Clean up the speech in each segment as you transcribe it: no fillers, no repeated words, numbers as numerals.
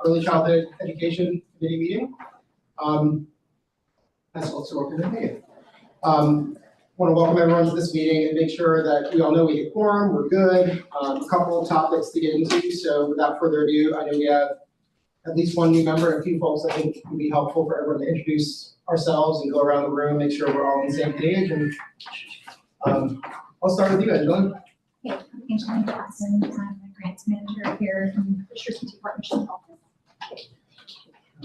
Early Childhood Education Committee meeting. That's also welcome to me. Want to welcome everyone to this meeting and make sure that we all know we hit quorum, we're good. A couple of topics to get into, so without further ado, I know we have at least one new member and a few folks I think would be helpful for everyone to introduce ourselves and go around the room, make sure we're all on the same page. And I'll start with you, Angela. Hey, I'm Angelina Jackson. I'm the grants manager here from the Strategic Partnership Office.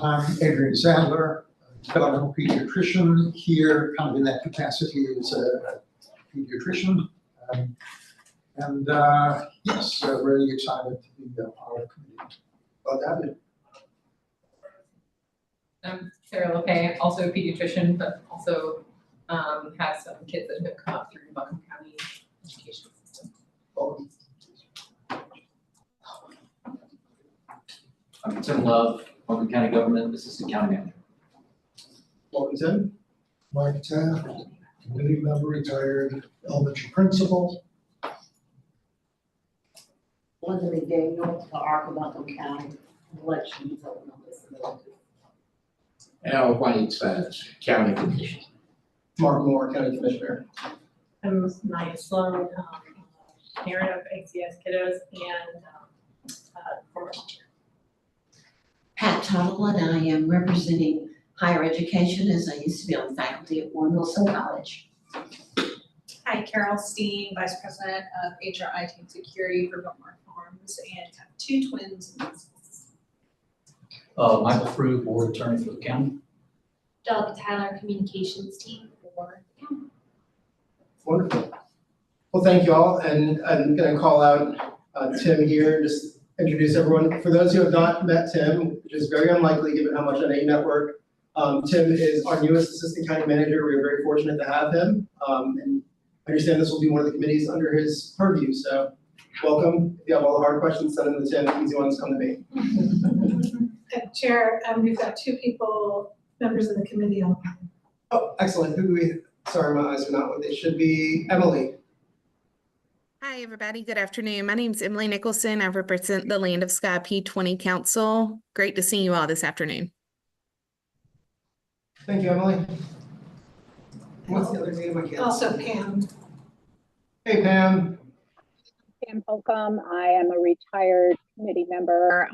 I'm Adrian Sadler, developmental pediatrician here, kind of in that capacity as a pediatrician. Yes, really excited to be a part of the committee. Well, David. I'm Sarah LePay, also a pediatrician, but also have some kids that have come up through Buncombe County education system. Welcome. I'm Tim Love, Buncombe County Government Assistant County Manager. Welcome, Tim. Mike Taft, committee member, retired elementary principal. Elizabeth Daniel, the ARC of Buncombe County, elections open on disability. Al White, County Commission. Mark Moore, County Commissioner. I'm Maya Sloan, parent of ACS kiddos and former teacher. Pat Tuttle, and I am representing higher education as I used to be on faculty at Warren Wilson College. Hi, Carol Steen, Vice President of HR, IT, and Security for Biltmore Farms, and have two twins in business. Michael Frew, Board Attorney for the county. Delegate Tyler, Communications Team for the county. Wonderful. Well, thank you all, and I'm going to call out Tim here, just introduce everyone. For those who have not met Tim, which is very unlikely given how much on a network, Tim is our newest Assistant County Manager. We're very fortunate to have him, and I understand this will be one of the committees under his purview, so welcome. If you have all the hard questions, send them to Tim, the easy ones come to me. Chair, we've got two people, members of the committee online. Oh, excellent. Who do we, sorry, my eyes are not what they should be. Emily. Hi, everybody. Good afternoon. My name is Emily Nicholson. I represent the Land of Sky P20 Council. Great to see you all this afternoon. Thank you, Emily. What's the other name I can't Also see? Pam. Hey, Pam. Pam Holcomb. I am a retired committee member.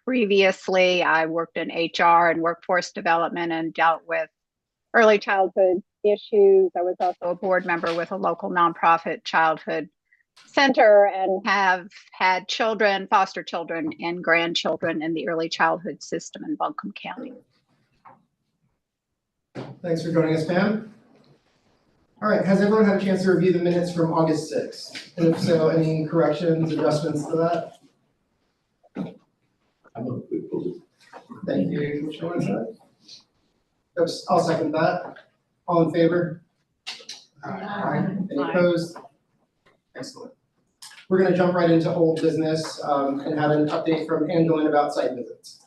Previously, I worked in HR and workforce development and dealt with early childhood issues. I was also a board member with a local nonprofit childhood center and have had children, foster children, and grandchildren in the early childhood system in Buncombe County. Thanks for joining us, Pam. All right, has everyone had a chance to review the minutes from August 6th? And if so, any corrections, adjustments to that? I'm a quick vote. Thank you, Commissioner Whiteside. Oops, I'll second that. All in favor? Aye. Any opposed? Excellent. We're going to jump right into old business and have an update from Angeline about site visits.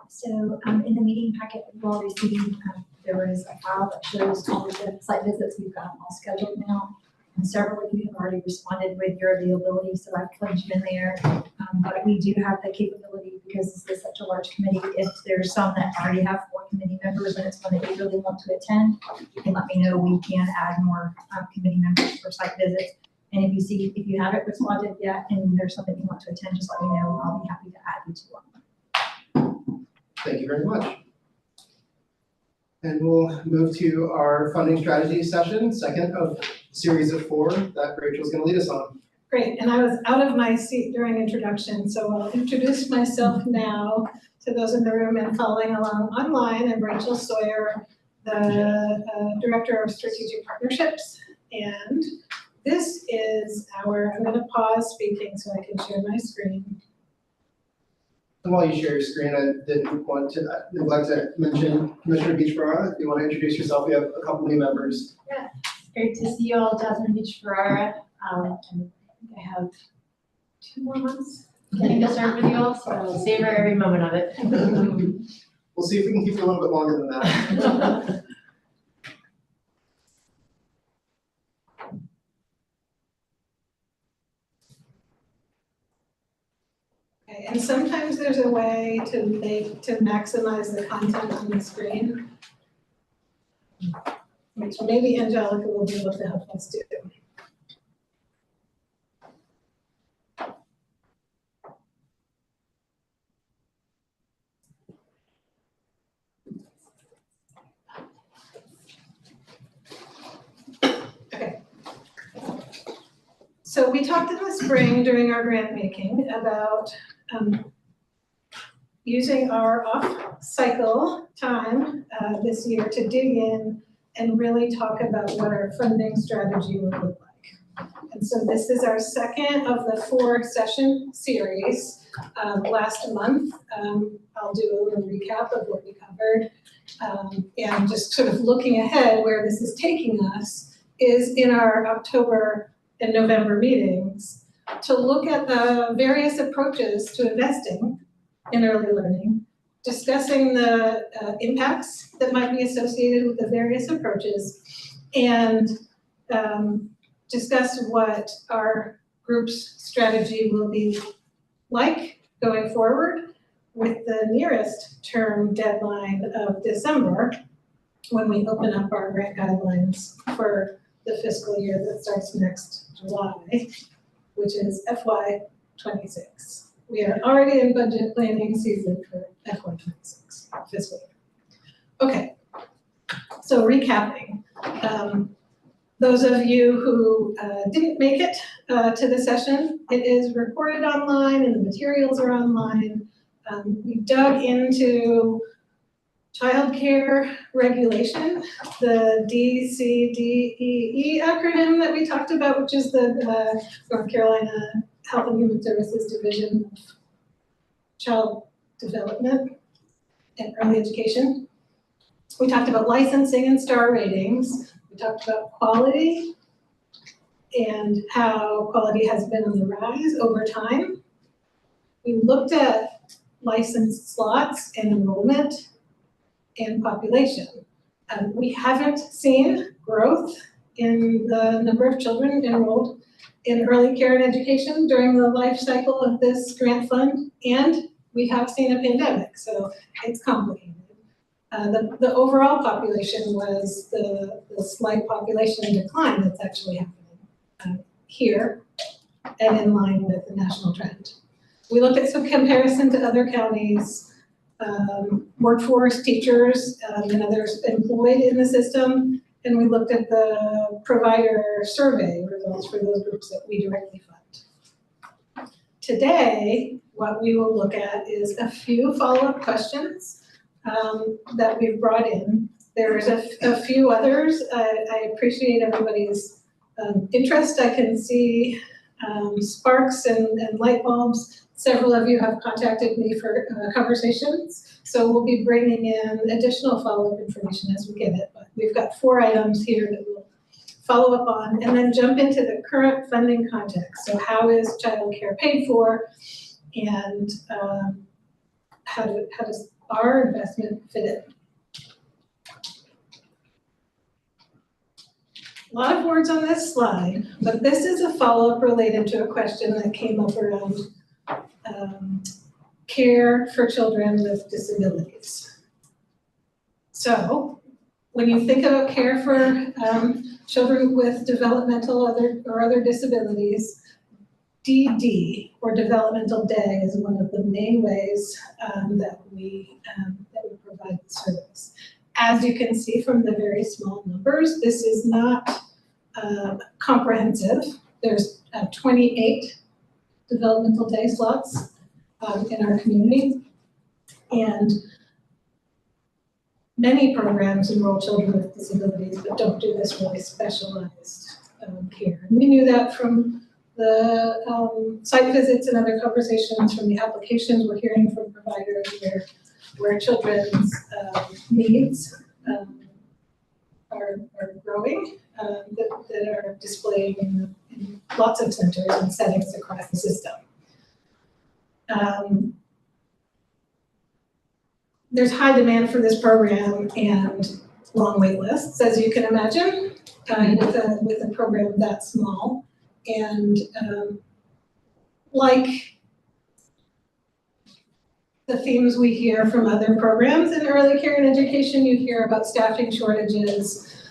So in the meeting packet we've all received, there was a file that shows all of the site visits we've got all scheduled now. And several of you have already responded with your availability, so I've plunged in there. But we do have the capability, because this is such a large committee, if there's some that already have 4 committee members and it's one that you really want to attend, you can let me know. We can add more committee members for site visits. And if you haven't responded yet and there's something you want to attend, just let me know. I'll be happy to add you to one. Thank you very much. And we'll move to our funding strategy session, second of a series of 4 that Rachel's going to lead us on. Great, and I was out of my seat during introduction, so I'll introduce myself now to those in the room and following along online. I'm Rachel Sawyer, the Director of Strategic Partnerships, and this is I'm going to pause speaking so I can share my screen. And while you share your screen, I didn't want to neglect to mention Commissioner Beach-Ferrara. If you want to introduce yourself, we have a couple new members. Yeah, great to see you all, Jasmine Beach-Ferrara. And I have 2 more months getting to serve with you all, so I'll savor every moment of it. We'll see if we can keep it a little bit longer than that. Okay, and sometimes there's a way to maximize the content on the screen, which maybe Angelica will be able to help us do. Okay. So we talked in the spring during our grant making about using our off-cycle time this year to dig in and really talk about what our funding strategy would look like. And so this is our second of the 4-session series. Last month, I'll do a little recap of what we covered. And just sort of looking ahead where this is taking us is in our October and November meetings to look at the various approaches to investing in early learning, discussing the impacts that might be associated with the various approaches, and discuss what our group's strategy will be like going forward, with the nearest term deadline of December, when we open up our grant guidelines for the fiscal year that starts next July, which is FY26. We are already in budget planning season for FY26 fiscal year. Okay, so recapping. Those of you who didn't make it to the session, it is recorded online and the materials are online. We dug into childcare regulation, the DCDEE acronym that we talked about, which is the North Carolina Health and Human Services Division of Child Development and Early Education. We talked about licensing and star ratings. We talked about quality and how quality has been on the rise over time. We looked at licensed slots and enrollment and population. We haven't seen growth in the number of children enrolled in early care and education during the life cycle of this grant fund, and we have seen a pandemic, so it's complicated. The overall population was the slight population decline that's actually happening here and in line with the national trend. We looked at some comparison to other counties, workforce, teachers, and others employed in the system, and we looked at the provider survey results for those groups that we directly fund. Today, what we will look at is a few follow-up questions that we've brought in. There's a few others. I appreciate everybody's interest. I can see sparks and light bulbs. Several of you have contacted me for conversations, so we'll be bringing in additional follow-up information as we get it. But we've got 4 items here that we'll follow up on, and then jump into the current funding context. So how is childcare paid for, and how does our investment fit in? A lot of words on this slide, but this is a follow-up related to a question that came up around care for children with disabilities. So when you think about care for children with developmental or other disabilities, DD, or developmental day, is one of the main ways that we provide the service. As you can see from the very small numbers, this is not comprehensive. There's 28 developmental day slots in our community, and many programs enroll children with disabilities but don't do this really specialized care. And we knew that from the site visits and other conversations, from the applications we're hearing from providers where children's needs are growing, that are displayed in lots of centers and settings across the system. There's high demand for this program and long wait lists, as you can imagine, with a program that small. And like the themes we hear from other programs in early care and education. You hear about staffing shortages,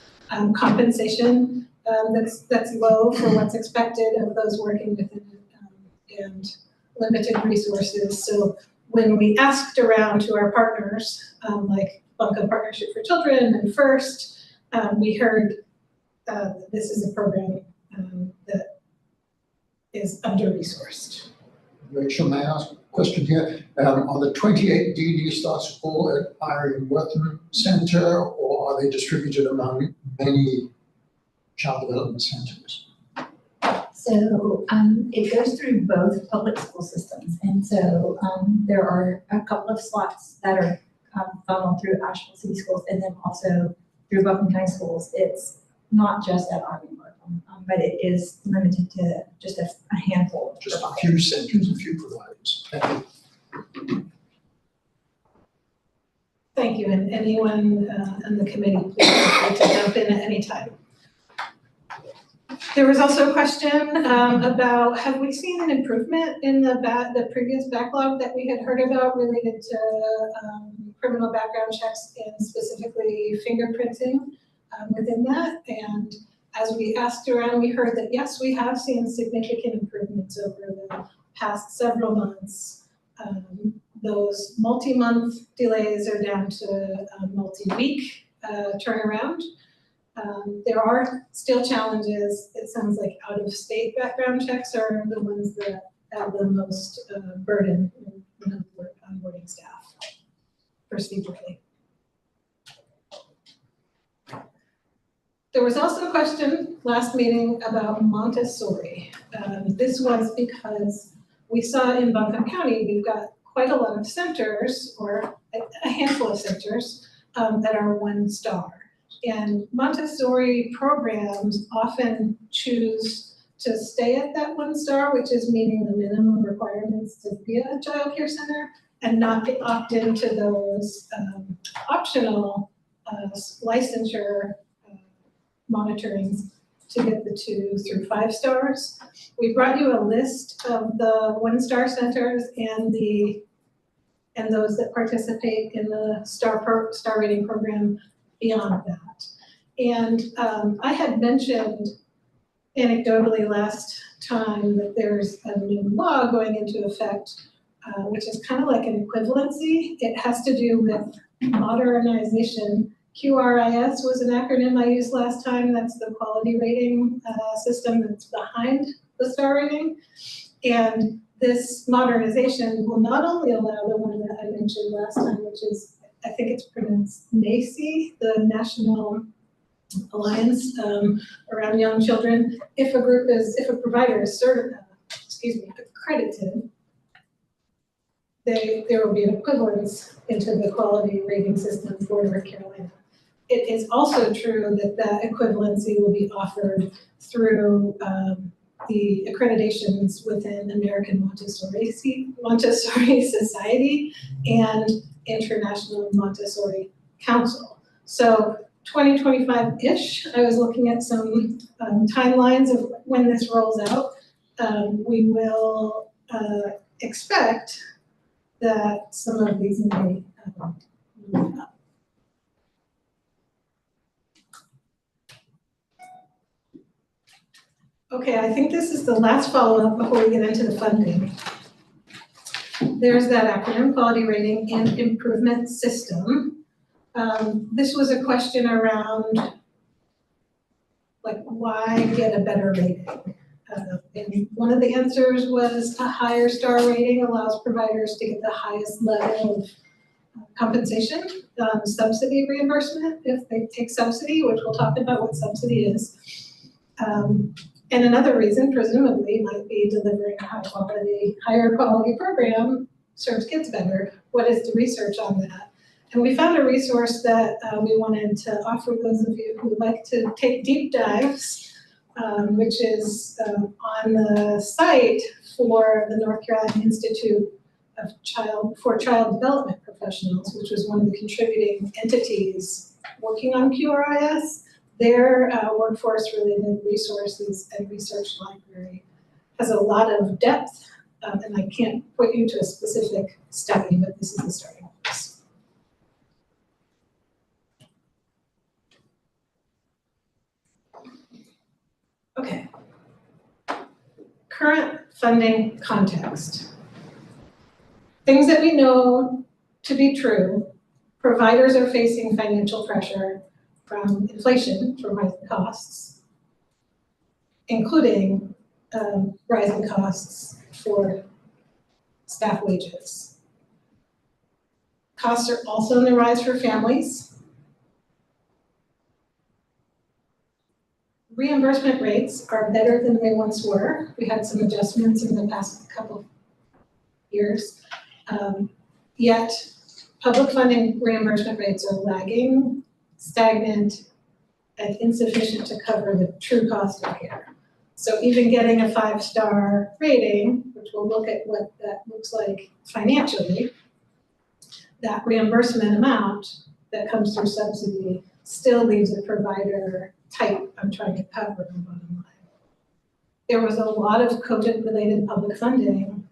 compensation that's low for what's expected of those working within it, and limited resources. So when we asked around to our partners, like Bunko Partnership for Children and FIRST, we heard this is a program that is under-resourced. Rachel, may I ask a question here? Are the 28 DD starts all at Irene Wortham Centre, or are they distributed among many child development centres? So it goes through both public school systems. And so there are a couple of slots that are funneled through Asheville City Schools and then also through Buncombe County Schools. It's not just at Irene Wortham, but it is limited to just a handful of Just a providers. few centres, a few providers. Thank you. Thank you, and anyone on the committee, please feel free to jump in at any time. There was also a question about, have we seen an improvement in the previous backlog that we had heard about related to criminal background checks and specifically fingerprinting within that? And as we asked around, we heard that yes, we have seen significant improvements over the past several months. Those multi-month delays are down to a multi-week turnaround. There are still challenges. It sounds like out-of-state background checks are the ones that have the most burden in onboarding staff procedurally. There was also a question last meeting about Montessori. This was because we saw in Buncombe County, we've got quite a lot of centers, or a handful of centers that are 1-star. And Montessori programs often choose to stay at that 1-star, which is meeting the minimum requirements to be a child care center, and not opt into those optional licensure monitorings to get the 2 through 5 stars. We brought you a list of the 1-star centers and those that participate in the star rating program beyond that. And I had mentioned anecdotally last time that there's a new law going into effect, which is kind of like an equivalency. It has to do with modernization. QRIS was an acronym I used last time. That's the quality rating system that's behind the star rating. And this modernization will not only allow the one that I mentioned last time, which is, I think it's pronounced NACI, the National Alliance around Young Children. If a provider is accredited, there will be an equivalence into the quality rating system for North Carolina. It is also true that that equivalency will be offered through the accreditations within American Montessori Society and International Montessori Council. So 2025-ish, I was looking at some timelines of when this rolls out. We will expect that some of these may move up. Okay, I think this is the last follow-up before we get into the funding. There's that acronym, Quality Rating and Improvement System. This was a question around, like, why get a better rating? And one of the answers was a higher star rating allows providers to get the highest level of compensation, subsidy reimbursement if they take subsidy, which we'll talk about what subsidy is. And another reason, presumably, might be delivering a higher quality program serves kids better. What is the research on that? And we found a resource that we wanted to offer those of you who would like to take deep dives, which is on the site for the North Carolina Institute of Child Development Professionals, which was one of the contributing entities working on QRIS. Their workforce-related resources and research library has a lot of depth And I can't point you to a specific study, but this is the starting place. Okay. Current funding context. Things that we know to be true: providers are facing financial pressure from inflation, from rising costs, including rising costs for staff wages. Costs are also on the rise for families. Reimbursement rates are better than they once were. We had some adjustments in the past couple of years. Yet public funding reimbursement rates are lagging, stagnant, and insufficient to cover the true cost of care. So even getting a 5-star rating, which we'll look at what that looks like financially, that reimbursement amount that comes through subsidy still leaves the provider tight on trying to cover the bottom line. There was a lot of COVID-related public funding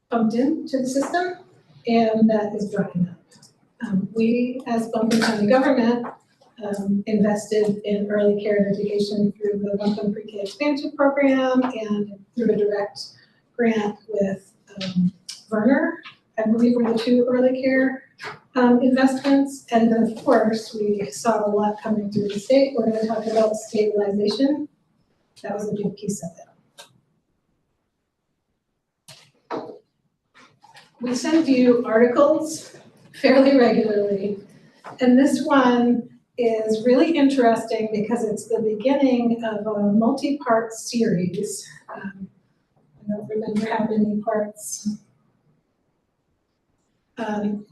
pumped into the system, and that is drying up. We, as Buncombe County government, invested in early care education through the Buncombe Pre-K Expansion Program and through a direct grant with Verner. I believe were the 2 early care investments. And then of course, we saw a lot coming through the state. We're gonna talk about stabilization. That was a big piece of it. We send you articles fairly regularly. And this one is really interesting because it's the beginning of a multi-part series. I don't remember how many parts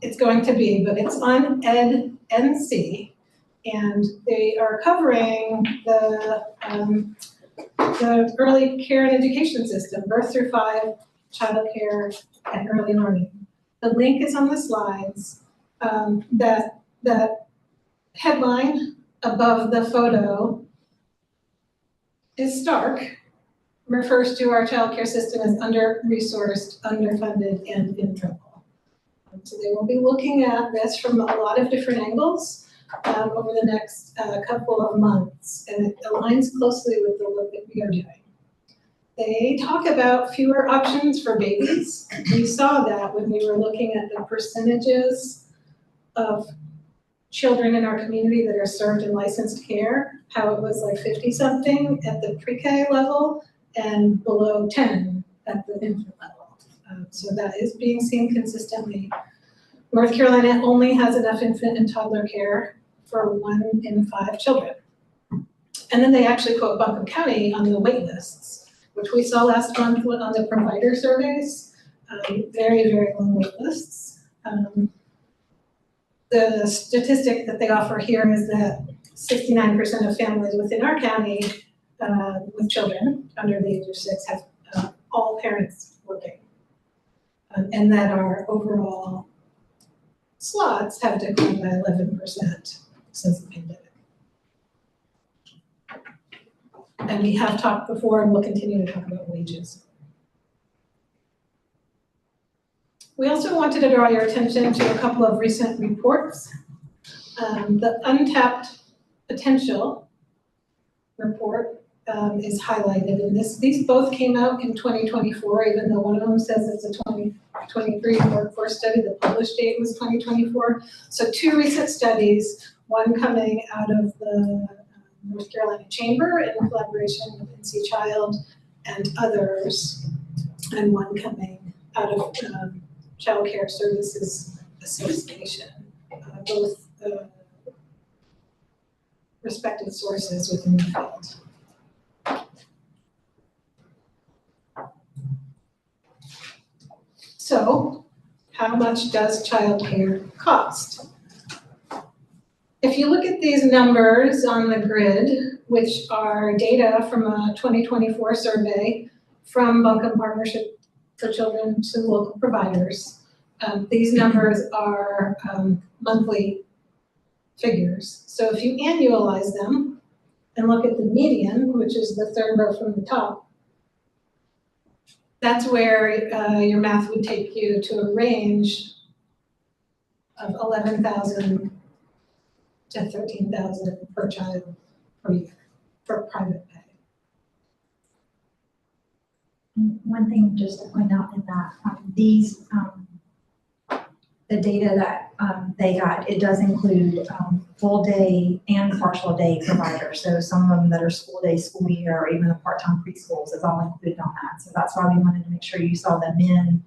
it's going to be, but it's on EdNC, and they are covering the early care and education system, birth through 5, child care, and early learning. The link is on the slides. That headline above the photo is stark, refers to our child care system as under-resourced, underfunded, and in trouble. So they will be looking at this from a lot of different angles over the next couple of months, and it aligns closely with the work that we are doing. They talk about fewer options for babies. We saw that when we were looking at the percentages of children in our community that are served in licensed care, how it was like 50-something at the pre-K level and below 10 at the infant level. So that is being seen consistently. North Carolina only has enough infant and toddler care for 1 in 5 children. And then they actually quote Buncombe County on the wait lists, which we saw last month on the provider surveys. Very, very long wait lists. The statistic that they offer here is that 69% of families within our county with children under the age of 6 have all parents working. And that our overall slots have declined by 11% since the pandemic. And we have talked before and we'll continue to talk about wages. We also wanted to draw your attention to a couple of recent reports. The Untapped Potential report is highlighted in this. These both came out in 2024, even though one of them says it's a 2023 workforce study. The published date was 2024. So 2 recent studies, one coming out of the North Carolina Chamber in collaboration with NC Child and others, and one coming out of Child Care Services Association, both respected sources within the field. So, how much does childcare cost? If you look at these numbers on the grid, which are data from a 2024 survey from Buncombe Partnership for Children to local providers, these numbers are monthly figures. So if you annualize them and look at the median, which is the 3rd row from the top, that's where your math would take you to a range of 11,000 to 13,000 per child per year for private pay. One thing just to point out in that, these, the data that they got, it does include full day and partial day providers. So some of them that are school day, school year, or even the part-time preschools is all included on that. So that's why we wanted to make sure you saw the min,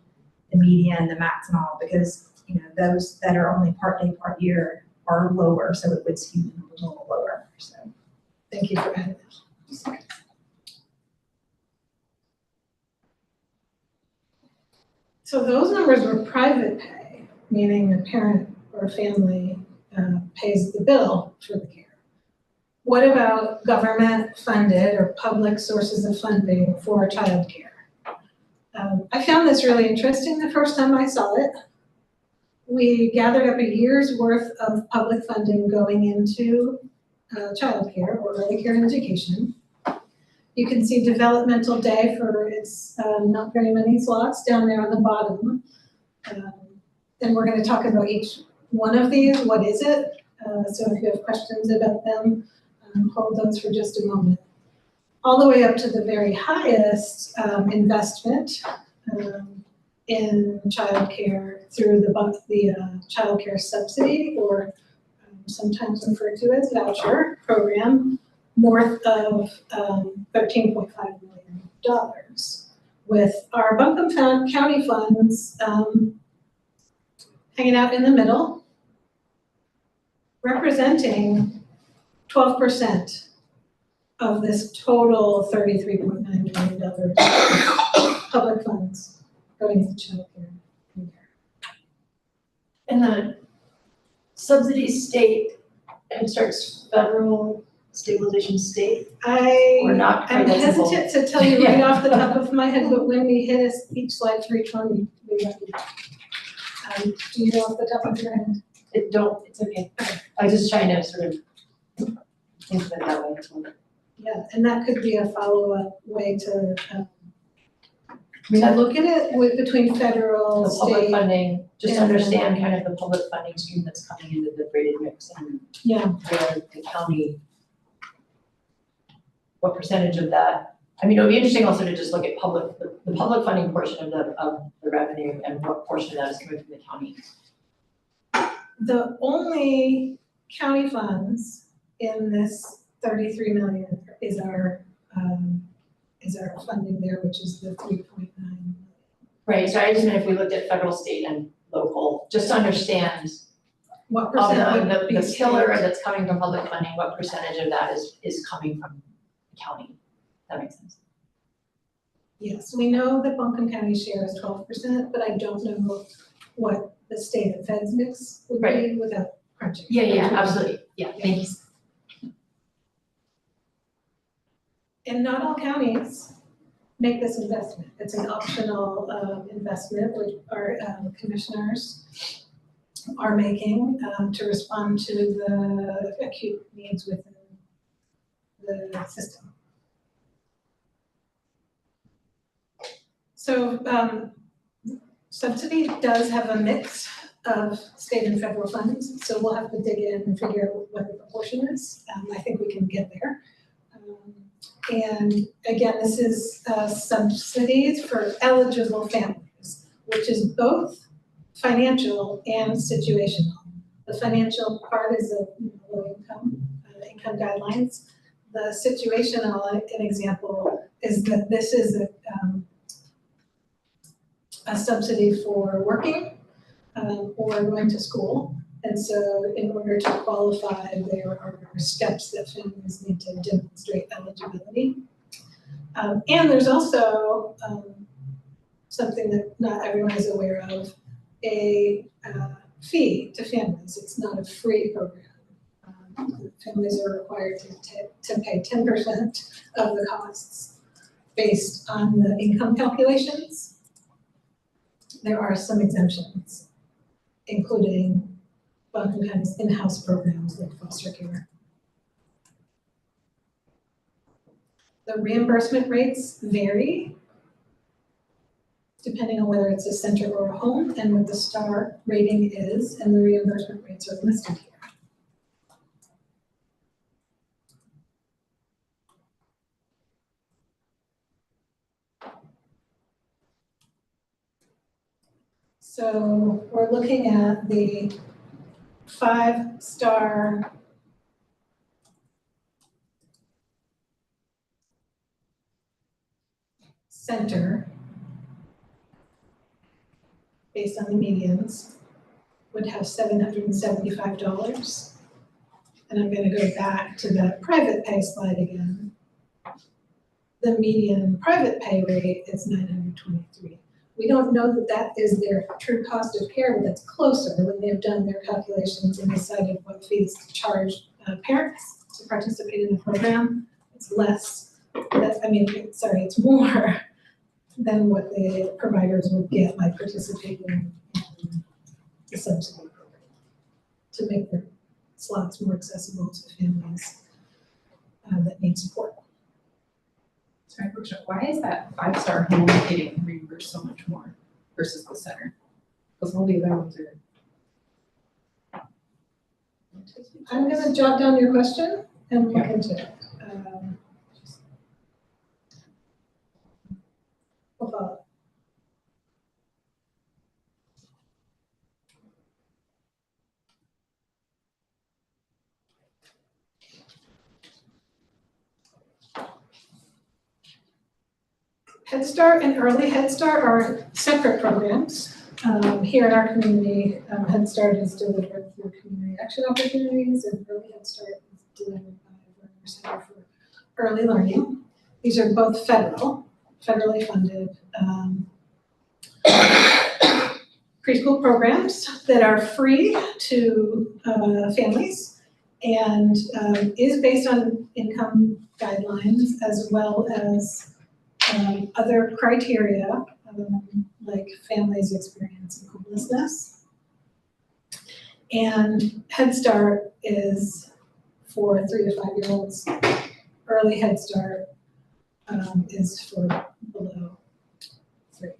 the median, the max and all, because you know those that are only part day, part year are lower, so it would skew them a little lower. So Thank you for adding that. So those numbers were private pay, meaning a parent or a family pays the bill for the care. What about government funded or public sources of funding for childcare? I found this really interesting the first time I saw it. We gathered up a year's worth of public funding going into childcare or early care and education. You can see developmental day for its not very many slots down there on the bottom. And we're going to talk about each one of these. What is it? So if you have questions about them, hold those for just a moment. All the way up to the very highest investment in childcare through the childcare subsidy, or sometimes referred to as voucher program, north of $13.5 million, with our Buncombe County funds hanging out in the middle, representing 12% of this total $33.9 million public funds going into childcare. And the subsidy state, and starts federal stabilization state, or not I'm quite that simple? hesitant to tell you right off the top of my head, but when we hit each slide for each one, we have to. Do you know off the top of your head? It's okay. I was just trying to sort of think of it that way. Yeah, and that could be a follow-up way to look at it with between federal, The public state. funding, just and- understand kind of the public funding stream that's coming into the graded mix and Yeah, the county. What percentage of that, I mean, it would be interesting also to just look at the public funding portion of the revenue and what portion of that is coming from the county. the only county funds in this 33 million is our funding there, which is the 3.9. Right, so I just meant if we looked at federal, state and local, just to understand What of percent would be the pillar state? that's coming from public funding, what percentage of that is coming from the county? That makes sense. Yes, we know that Buncombe County share is 12%, but I don't know what the state and feds mix would be without crunching. Yeah, absolutely, yeah, thank you. And not all counties make this investment. It's an optional investment which our commissioners are making to respond to the acute needs within the system. So subsidy does have a mix of state and federal funds, so we'll have to dig in and figure out what the proportion is. I think we can get there. And again, this is subsidies for eligible families, which is both financial and situational. The financial part is a low income guidelines. The situational, an example, is that this is a subsidy for working or going to school. And so in order to qualify, there are steps that families need to demonstrate eligibility. And there's also something that not everyone is aware of, a fee to families. It's not a free program. Families are required to pay 10% of the costs based on the income calculations. There are some exemptions, including Buncombe County's in-house programs like foster care. The reimbursement rates vary depending on whether it's a center or a home, and what the star rating is, and the reimbursement rates are listed here. So we're looking at the 5-star center, based on the medians, would have $775. And I'm gonna go back to that private pay slide again. The median private pay rate is $923. We don't know that that is their true cost of care, but that's closer when they've done their calculations and decided what fees to charge parents to participate in the program. It's less, it's more than what the providers would get by participating in the subsidy program to make their slots more accessible to families that need support. Sorry, Brooke, why is that 5-star home getting reimbursed so much more versus the center? Because all the other ones are. I'm gonna jot down your question and look into it. We'll follow. Head Start and Early Head Start are separate programs. Here in our community, Head Start is delivered through Community Action Opportunities, and Early Head Start is delivered by the Center for Early Learning. These are both federally funded preschool programs that are free to families and is based on income guidelines as well as other criteria, like families experiencing homelessness. And Head Start is for 3 to 5-year-olds. Early Head Start is for below 3.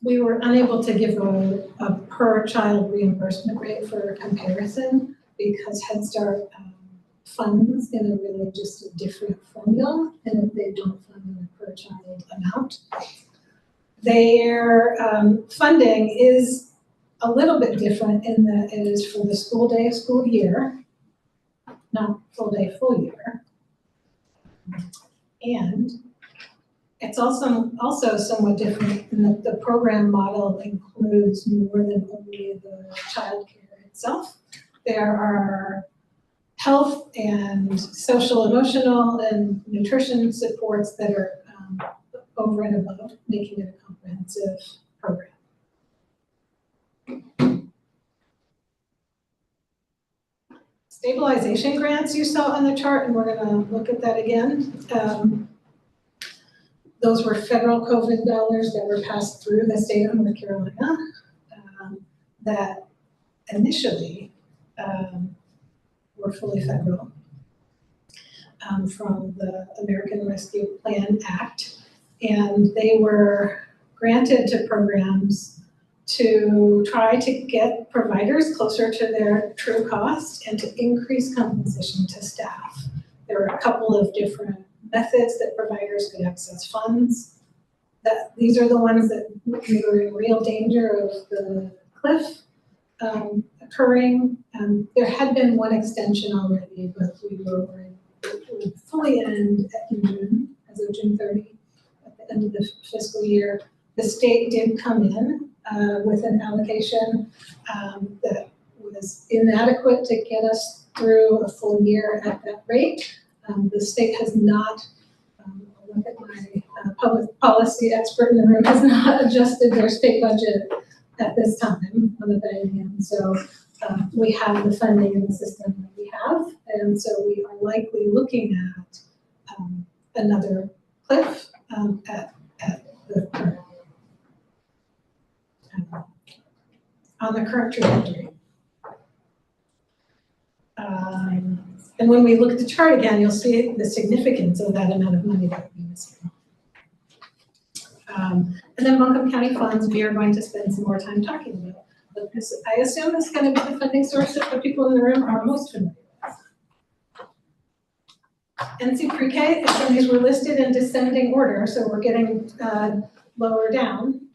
We were unable to give a per child reimbursement rate for comparison because Head Start funds in a really just a different formula, and they don't fund in a per child amount. Their funding is a little bit different in that it is for the school day, school year, not full day, full year. And it's also somewhat different in that the program model includes more than only the childcare itself. There are health and social, emotional, and nutrition supports that are over and above, making it a comprehensive program. Stabilization grants you saw on the chart, and we're gonna look at that again. Those were federal COVID dollars that were passed through the state of North Carolina that initially were fully federal from the American Rescue Plan Act. And they were granted to programs to try to get providers closer to their true cost and to increase compensation to staff. There were a couple of different methods that providers could access funds. These are the ones that we were in real danger of the cliff occurring. There had been one extension already, but we were worried it would fully end in June, as of June 30, at the end of the fiscal year. The state did come in with an allocation that was inadequate to get us through a full year at that rate. The state has not, I'll look at my public policy expert in the room, has not adjusted their state budget at this time on the very end. So we have the funding in the system that we have, and so we are likely looking at another cliff at the current, on the current trajectory. And when we look at the chart again, you'll see the significance of that amount of money that we're missing. And then Buncombe County funds, we are going to spend some more time talking about. But this, I assume this is gonna be the funding source that the people in the room are most familiar with. NC Pre-K, again, these were listed in descending order, so we're getting lower down.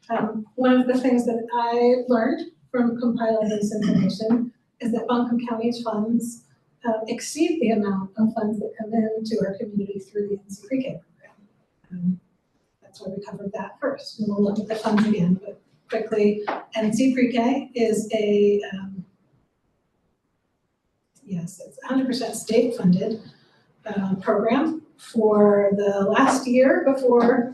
One of the things that I learned from compiling this information is that Buncombe County's funds exceed the amount of funds that come into our community through the NC Pre-K program. That's why we covered that first, and we'll look at the funds again, but quickly, NC Pre-K is a, yes, it's 100% state-funded program for the last year before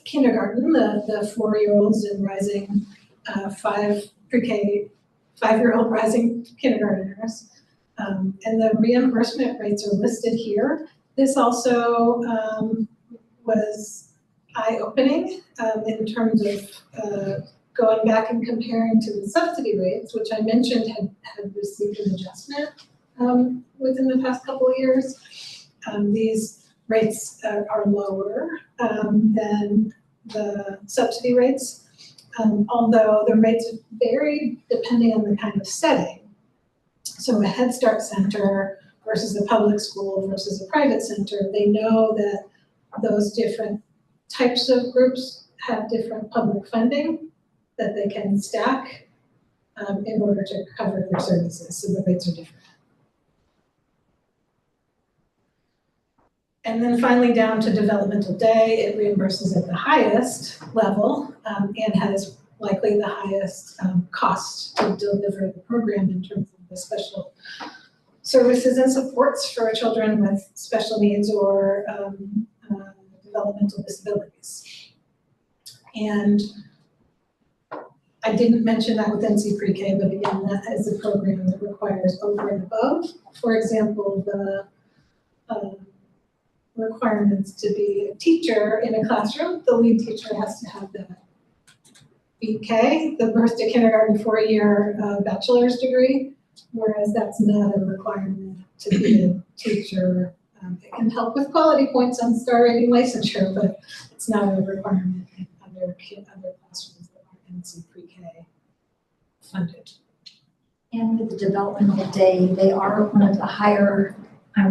kindergarten, the 4-year-olds and rising, 5-year-old rising kindergartners. And the reimbursement rates are listed here. This also was eye-opening in terms of going back and comparing to the subsidy rates, which I mentioned had received an adjustment within the past couple of years. These rates are lower than the subsidy rates, although the rates vary depending on the kind of setting. So a Head Start center versus a public school versus a private center, they know that those different types of groups have different public funding that they can stack in order to cover their services, so the rates are different. And then finally down to developmental day, it reimburses at the highest level and has likely the highest cost to deliver the program in terms of the special services and supports for children with special needs or developmental disabilities. And I didn't mention that with NC Pre-K, but again, that is a program that requires over and above. For example, the requirements to be a teacher in a classroom, the lead teacher has to have the BK, the birth to kindergarten 4-year bachelor's degree, whereas that's not a requirement to be a teacher. It can help with quality points on star rating licensure, but it's not a requirement in other classrooms that are NC Pre-K funded. And with the developmental day, they are one of the higher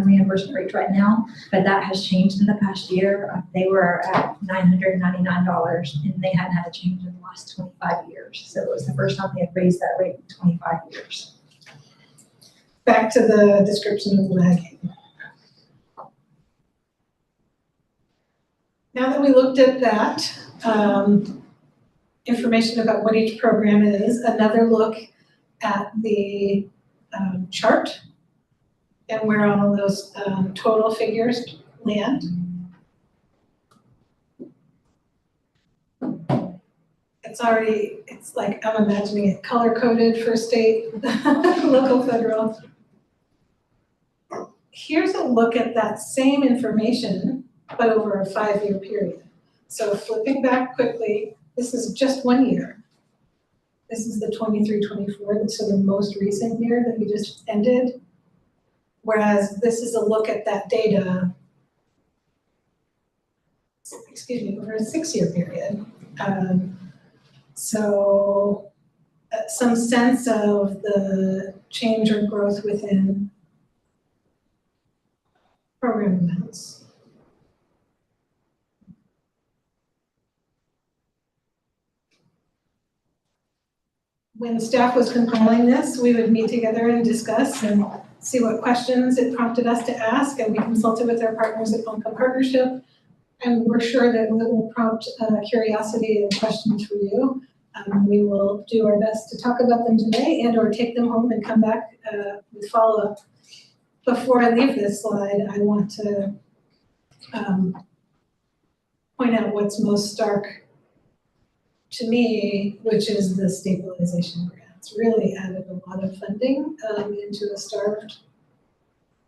reimbursement rates right now, but that has changed in the past year. They were at $999 and they hadn't had a change in the last 25 years. So it was the first time they had raised that rate in 25 years. Back to the description of lagging. Now that we looked at that, information about what each program is, another look at the chart and where all of those total figures land. It's like, I'm imagining it color-coded for state, local, federal. Here's a look at that same information, but over a 5-year period. So flipping back quickly, this is just 1 year. This is the 23-24, so the most recent year that we just ended. Whereas this is a look at that data, over a 6-year period. So some sense of the change or growth within program amounts. When staff was compiling this, we would meet together and discuss and see what questions it prompted us to ask, and we consulted with our partners at Buncombe Partnership, and we're sure that it will prompt curiosity and questions for you. We will do our best to talk about them today and or take them home and come back with follow-up. Before I leave this slide, I want to point out what's most stark to me, which is the stabilization grants. Really added a lot of funding into a starved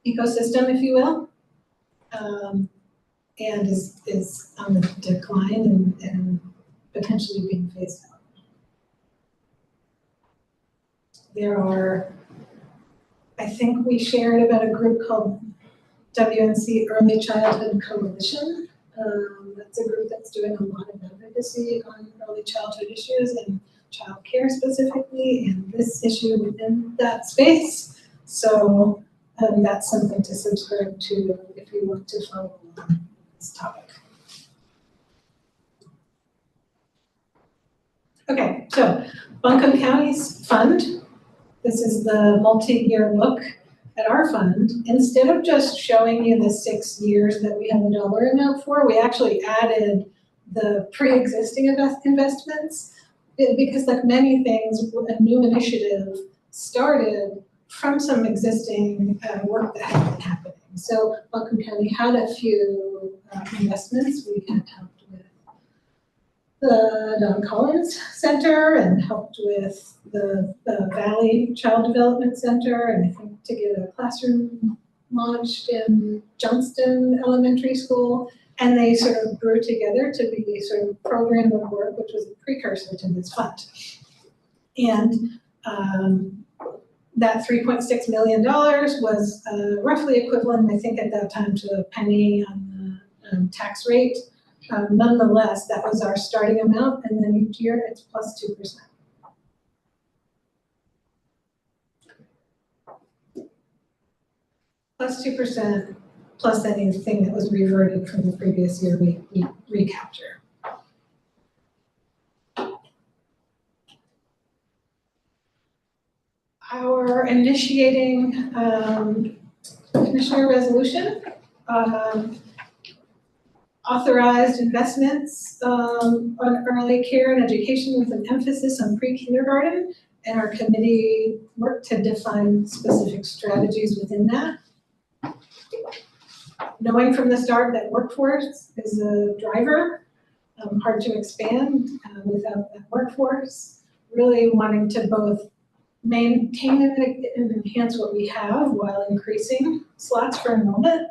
ecosystem, if you will, and is on the decline and potentially being phased out. There are, I think we shared about a group called WNC Early Childhood Coalition. That's a group that's doing a lot of advocacy advocacy on early childhood issues and childcare specifically, and this issue within that space. So that's something to subscribe to if you want to follow along this topic. Okay, so Buncombe County's fund. This is the multi-year look at our fund. Instead of just showing you the 6 years that we have a dollar amount for, we actually added the pre-existing investments because, like many things, a new initiative started from some existing work that had been happening. So Buncombe County had a few investments. We had helped with the Don Collins Center and helped with the Valley Child Development Center, and I think to get a classroom launched in Johnston Elementary School. And they sort of grew together to be sort of program of work, which was a precursor to this fund. And that $3.6 million was roughly equivalent, I think at that time, to a penny on the tax rate. Nonetheless, that was our starting amount, and then each year it's plus 2%. Plus 2%, plus anything that was reverted from the previous year, we recapture. Our initiating commissioner resolution authorized investments on early care and education with an emphasis on pre-kindergarten, and our committee worked to define specific strategies within that. Knowing from the start that workforce is a driver, hard to expand without that workforce, really wanting to both maintain and enhance what we have while increasing slots for enrollment.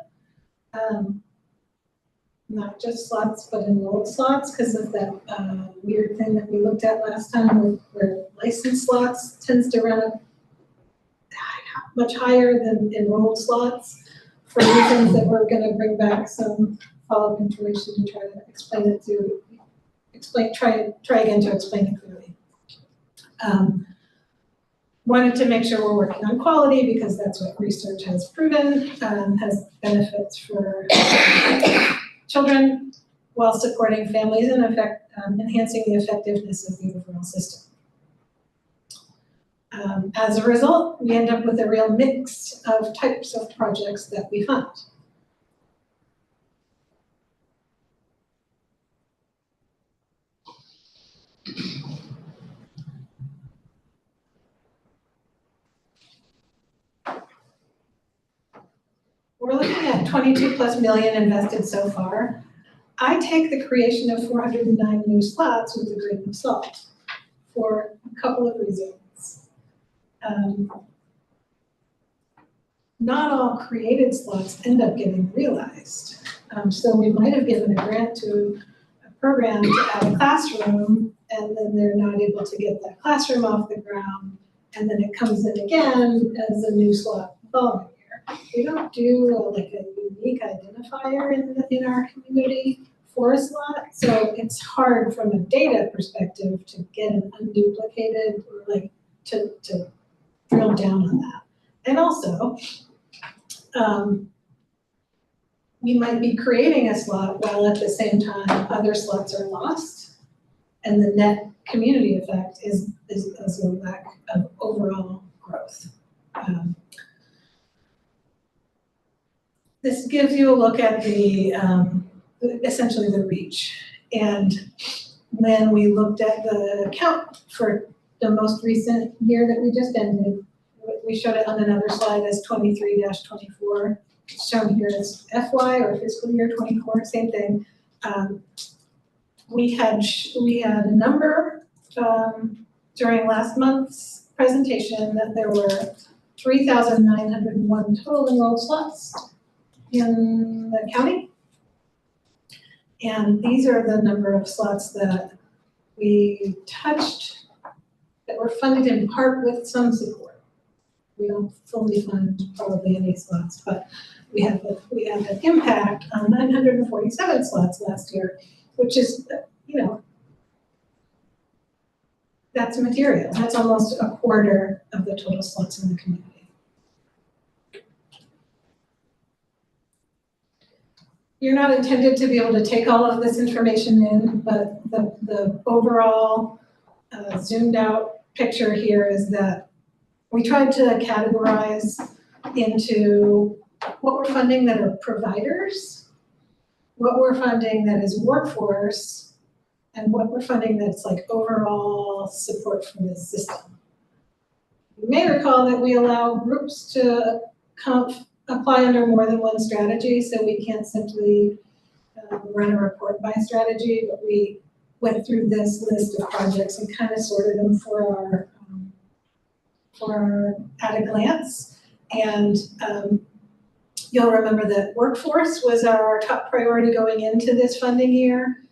Not just slots, but enrolled slots, because of that weird thing that we looked at last time where licensed slots tends to run up much higher than enrolled slots, for reasons that we're going to bring back some follow-up information to try to explain it try again to explain it clearly. Wanted to make sure we're working on quality because that's what research has proven has benefits for children while supporting families and enhancing the effectiveness of the overall system. As a result, we end up with a real mix of types of projects that we fund. We're looking at 22+ million invested so far. I take the creation of 409 new slots with a grain of salt for a couple of reasons. Not all created slots end up getting realized. So we might have given a grant to a program to add a classroom, and then they're not able to get that classroom off the ground, and then it comes in again as a new slot the following year. We don't do like a unique identifier in our community for a slot, so it's hard from a data perspective to get an unduplicated or like to drill down on that. And also, we might be creating a slot while at the same time other slots are lost, and the net community effect is a lack of overall growth. This gives you a look at the essentially the reach. And when we looked at the count for the most recent year that we just ended, we showed it on another slide as 23-24. It's shown here as FY or fiscal year 24, same thing. We had a number during last month's presentation that there were 3,901 total enrolled slots in the county. And these are the number of slots that we touched that were funded in part with some support. We don't fully fund probably any slots, but we have an impact on 947 slots last year, which is, That's material. That's almost a quarter of the total slots in the community. You're not intended to be able to take all of this information in, but the overall zoomed out picture here is that we tried to categorize into what we're funding that are providers, what we're funding that is workforce, and what we're funding that's like overall support from the system. You may recall that we allow groups to apply under more than one strategy, so we can't simply run a report by strategy, but we went through this list of projects and kind of sorted them for our at a glance. And you'll remember that workforce was our top priority going into this funding year.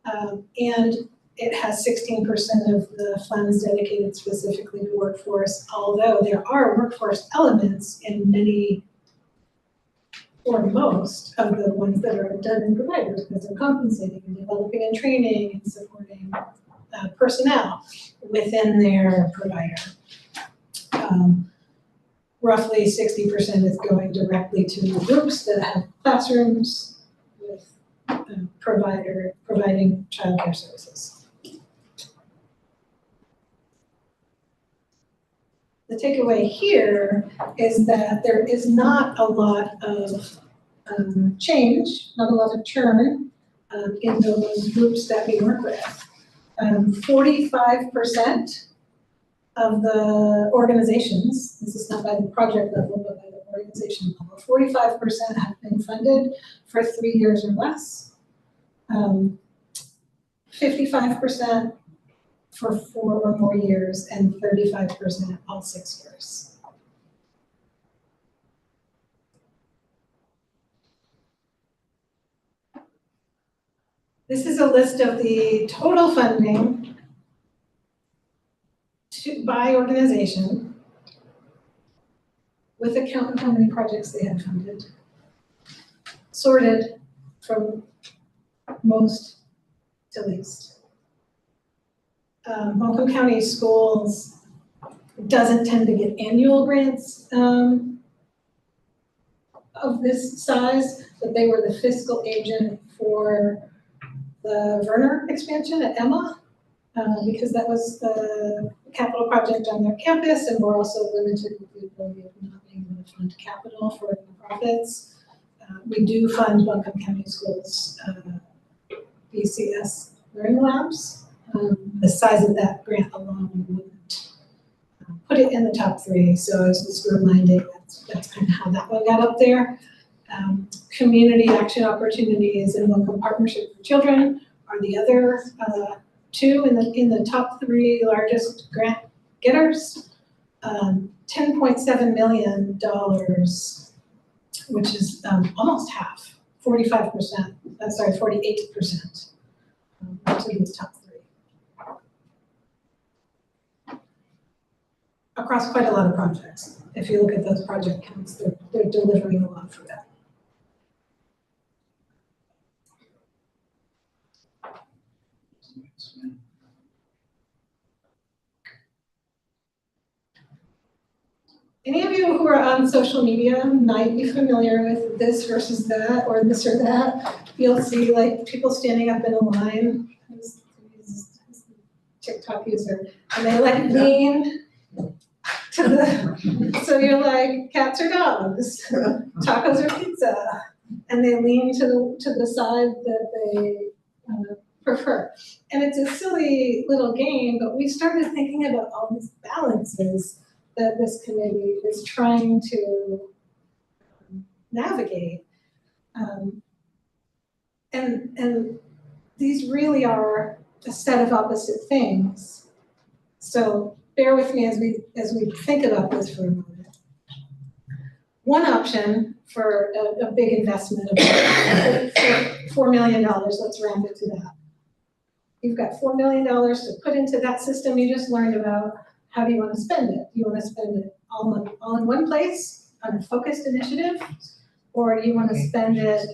And it has 16% of the funds dedicated specifically to workforce, although there are workforce elements in many or most of the ones that are done in providers, because they're compensating and developing and training and supporting personnel within their provider. Roughly 60% is going directly to groups that have classrooms with providing childcare services. The takeaway here is that there is not a lot of change, not a lot of churn in those groups that we work with. 45% of the organizations, this is not by the project level, but by the organization level, 45% have been funded for 3 years or less. 55% for 4 or more years, and 35% all 6 years. This is a list of the total funding by organization with a count of how many projects they had funded, sorted from most to least. Buncombe County Schools doesn't tend to get annual grants of this size, but they were the fiscal agent for the Werner expansion at Emma, because that was the capital project on their campus, and we're also limited with the ability of not being able to fund capital for nonprofits. We do fund Buncombe County Schools BCS Learning Labs. The size of that grant alone wouldn't put it in the top 3, so I was just reminding that's kind of how that one got up there. Community action opportunities and Buncombe Partnership for Children are the other 2 in the top 3 largest grant getters. $10.7 million, which is almost half, 48%, to these top 3. Across quite a lot of projects. If you look at those project counts, they're delivering a lot for that. Any of you who are on social media might be familiar with this versus that, or this or that. You'll see like people standing up in a line, TikTok user, and they like lean to the, so you're like, cats or dogs, tacos or pizza, and they lean to the side that they prefer. And it's a silly little game, but we started thinking about all these balances that this committee is trying to navigate. And these really are a set of opposite things. So bear with me as we think about this for a moment. One option for a big investment of $4 million, let's round it to that. You've got $4 million to put into that system you just learned about. How do you want to spend it? Do you want to spend it all in one place on a focused initiative? Or do you want to spend it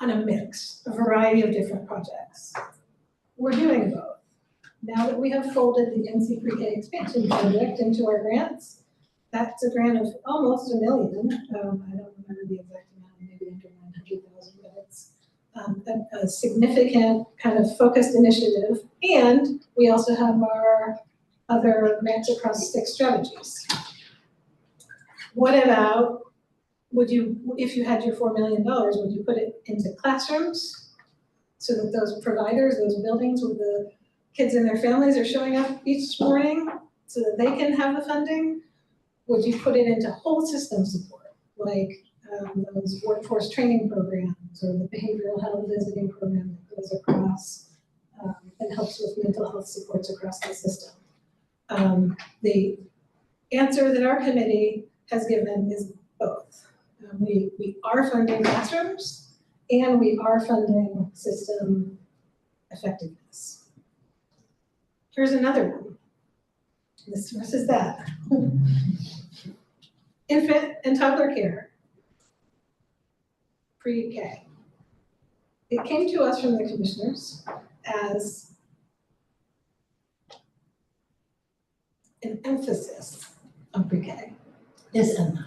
on a mix, a variety of different projects? We're doing both. now that we have folded the NC Pre-K expansion project into our grants, that's a grant of almost $1 million. I don't remember the exact amount, maybe under 900,000, but it's a significant kind of focused initiative. And we also have our other grants across 6 strategies. What about, if you had your $4 million, would you put it into classrooms so that those providers, those buildings with the kids and their families are showing up each morning so that they can have the funding? Would you put it into whole system support, like those workforce training programs or the behavioral health visiting program that goes across and helps with mental health supports across the system? The answer that our committee has given is both. We are funding classrooms and we are funding system effectiveness. Here's another one. This versus that. Infant and toddler care, pre-K. It came to us from the commissioners as an emphasis on pre-K. This and that.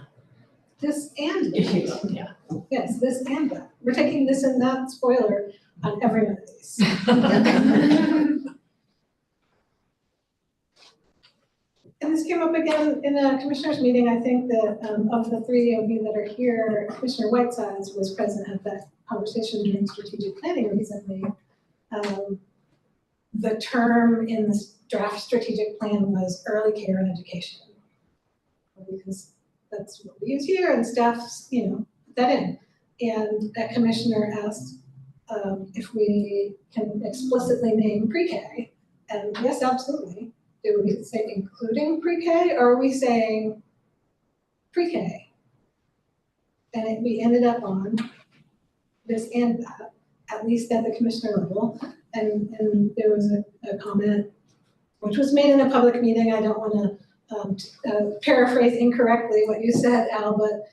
This and If you that. will, yeah. Yes, this and that. We're taking this and that spoiler on every one of these. And this came up again in a commissioners meeting. I think that of the 3 of you that are here, Commissioner Whitesides was present at that conversation during strategic planning recently. The term in the draft strategic plan was early care and education, because that's what we use here, and staff's, put that in. And that commissioner asked if we can explicitly name pre-K, and yes, absolutely. Do we say including pre-K, or are we saying pre-K? And we ended up on this and that, at least at the commissioner level. And there was a comment, which was made in a public meeting. I don't want to paraphrase incorrectly what you said, Al, but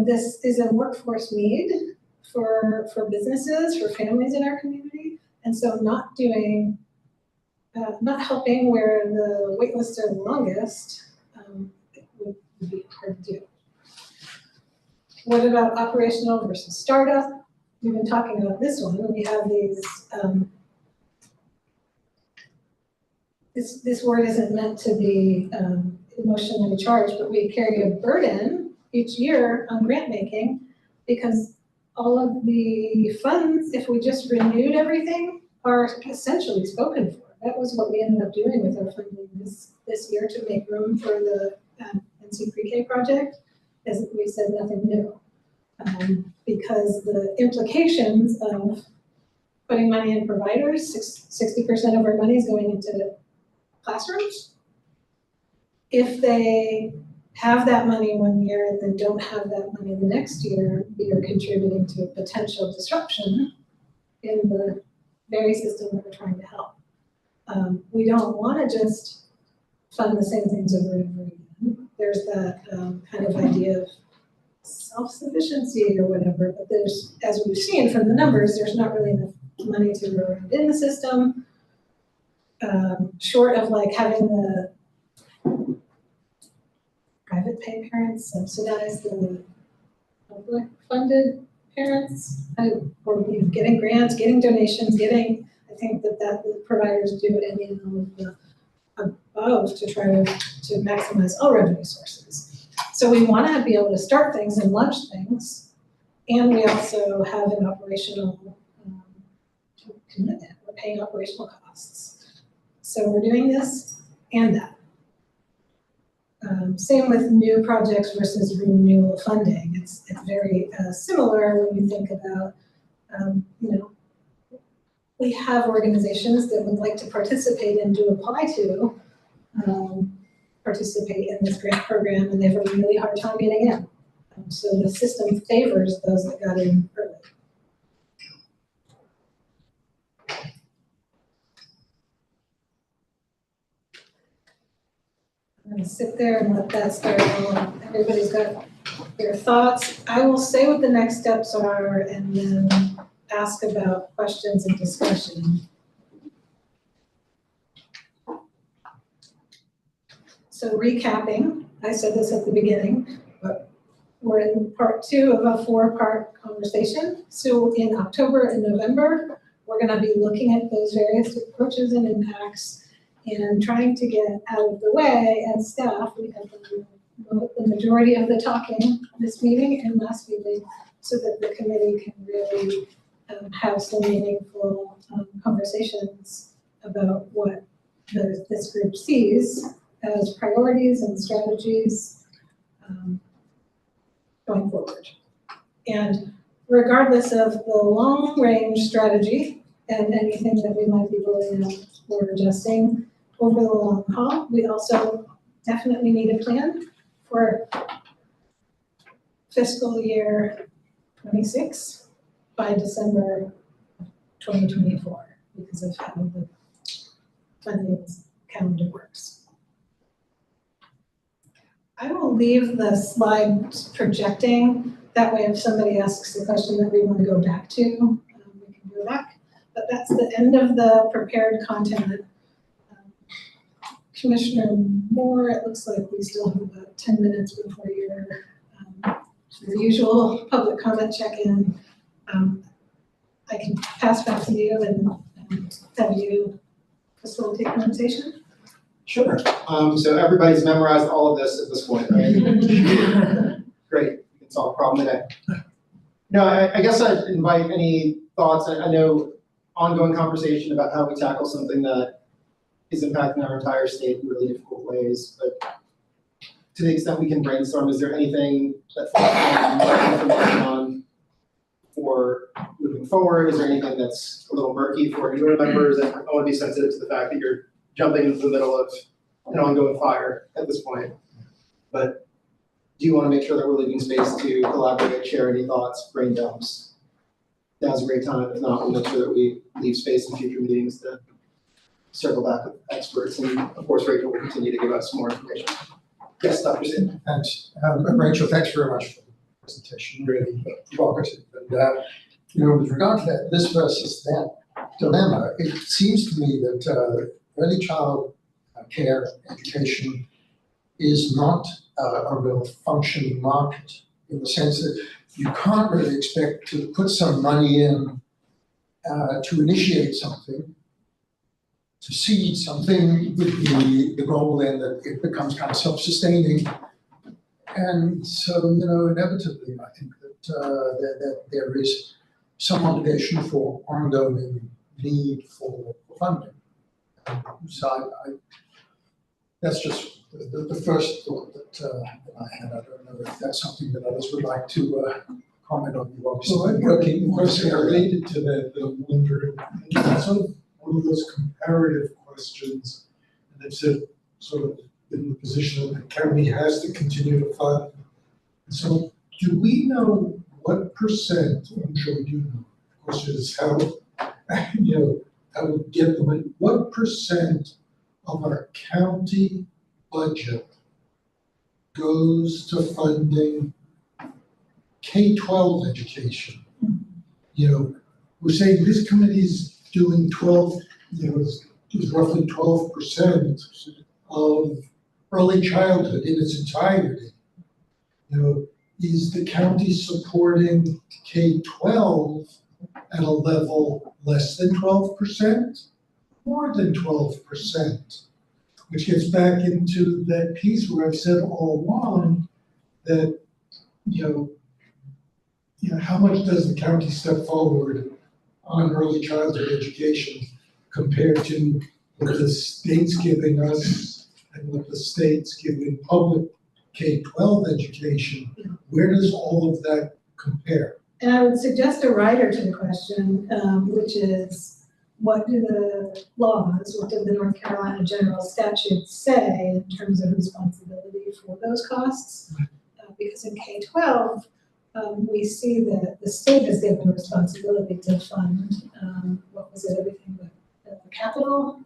this is a workforce need for businesses, for families in our community. And so not helping where the wait lists are the longest would be hard to do. What about operational versus startup? We've been talking about this one. We have these, this word isn't meant to be emotionally charged, but we carry a burden each year on grant making because all of the funds, if we just renewed everything, are essentially spoken for. That was what we ended up doing with our funding this year to make room for the NC Pre-K project, as we said nothing new. Because the implications of putting money in providers, 60% of our money is going into classrooms. If they have that money one year and then don't have that money the next year, we are contributing to a potential disruption in the very system that we're trying to help. We don't want to just fund the same things over and over again. There's that kind of idea of self-sufficiency or whatever, but there's, as we've seen from the numbers, there's not really enough money to go around in the system, short of like having the private pay parents subsidize the public funded parents, or getting grants, getting donations, I think that the providers do any and all of the above to try to maximize all revenue sources. So we want to be able to start things and launch things, and we also have an operational commitment. We're paying operational costs. So we're doing this and that. Same with new projects versus renewal funding. It's very similar when you think about, we have organizations that would like to participate and do apply to participate in this grant program, and they have a really hard time getting in. So the system favors those that got in early. I'm gonna sit there and let that start on. Everybody's got their thoughts. I will say what the next steps are and then ask about questions and discussion. So recapping, I said this at the beginning, but we're in part 2 of a 4-part conversation. So in October and November, we're gonna be looking at those various approaches and impacts and trying to get out of the way as staff. We have the majority of the talking this meeting and last meeting so that the committee can really have some meaningful conversations about what this group sees as priorities and strategies going forward. And regardless of the long-range strategy and anything that we might be rolling out or adjusting over the long haul, we also definitely need a plan for fiscal year 26 by December 2024 because of how the funding calendar works. I will leave the slide projecting. That way if somebody asks a question that we want to go back to, we can go back. But that's the end of the prepared content. Commissioner Moore, it looks like we still have about 10 minutes before your usual public comment check-in. I can pass back to you and have you facilitate conversation. Sure. So everybody's memorized all of this at this point, right? Great. We can solve a problem today. No, I guess I'd invite any thoughts. I know ongoing conversation about how we tackle something that is impacting our entire state in really difficult ways. But to the extent we can brainstorm, is there anything that information on for moving forward? Is there anything that's a little murky for newer members? And I want to be sensitive to the fact that you're jumping into the middle of an ongoing fire at this point. But do you want to make sure that we're leaving space to collaborate, share any thoughts, brain dumps? Now's a great time. If not, we'll make sure that we leave space in future meetings to circle back with experts. And of course, Rachel will continue to give us more information. Yes, Dr. Sid. Thanks. Rachel, thanks very much for the presentation, really provocative. And with regard to that, this versus that dilemma, it seems to me that early child care education is not a real functioning market in the sense that you can't really expect to put some money in to initiate something, to seed something with the goal then that it becomes kind of self-sustaining. And so, inevitably, I think that there is some obligation for ongoing need for funding. So that's just the first thought that I had. I don't know if that's something that others would like to comment on. You obviously working in this area. Related to that, I'm wondering, sort of one of those comparative questions, and it's sort of in the position that the county has to continue to fund. So do we know what percent, I'm sure we do know, the question is how, how we get the money, what percent of our county budget goes to funding K-12 education? We're saying this committee's doing 12, is roughly 12% of early childhood in its entirety. Is the county supporting K-12 at a level less than 12%? More than 12%? Which gets back into that piece where I've said all along that, how much does the county step forward on early childhood education compared to what the state's giving us and what the state's giving public K-12 education? Where does all of that compare? And I would suggest a rider to the question, which is, what do the laws, what do the North Carolina general statutes say in terms of responsibility for those costs? Because in K-12, we see that the state has given responsibility to fund, everything but the capital,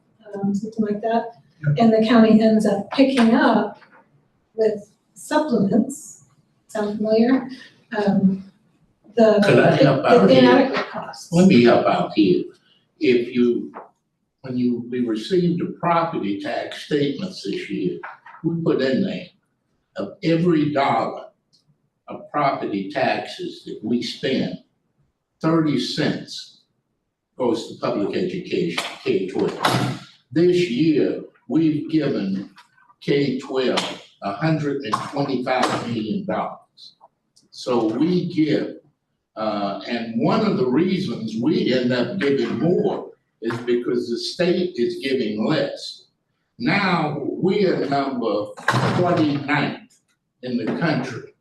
something like that. Yep. And the county ends up picking up with supplements, sound familiar? Could I help out the here? inadequate costs. Let me help out here. When we received the property tax statements this year, we put in there, of every dollar of property taxes that we spend, 30 cents goes to public education, K-12. This year, we've given K-12 $125 million. So we give, and one of the reasons we end up giving more is because the state is giving less. Now, we are number 49th in the country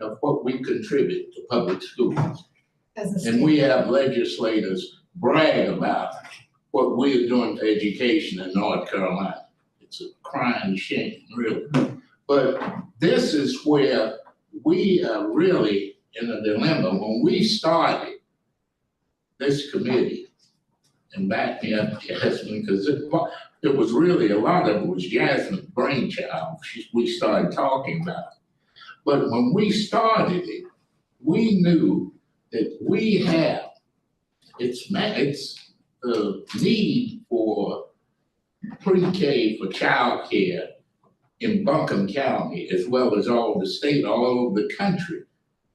of what we contribute to public schools. And we have legislators brag about what we are doing for education in North Carolina. It's a crying shame, really. But this is where we are really in a dilemma. When we started this committee, and back me up, Jasmine, because it was really, a lot of it was Jasmine's brainchild. We started talking about it. But when we started it, we knew that we have, it's the need for pre-K for childcare in Buncombe County, as well as all the state, all over the country.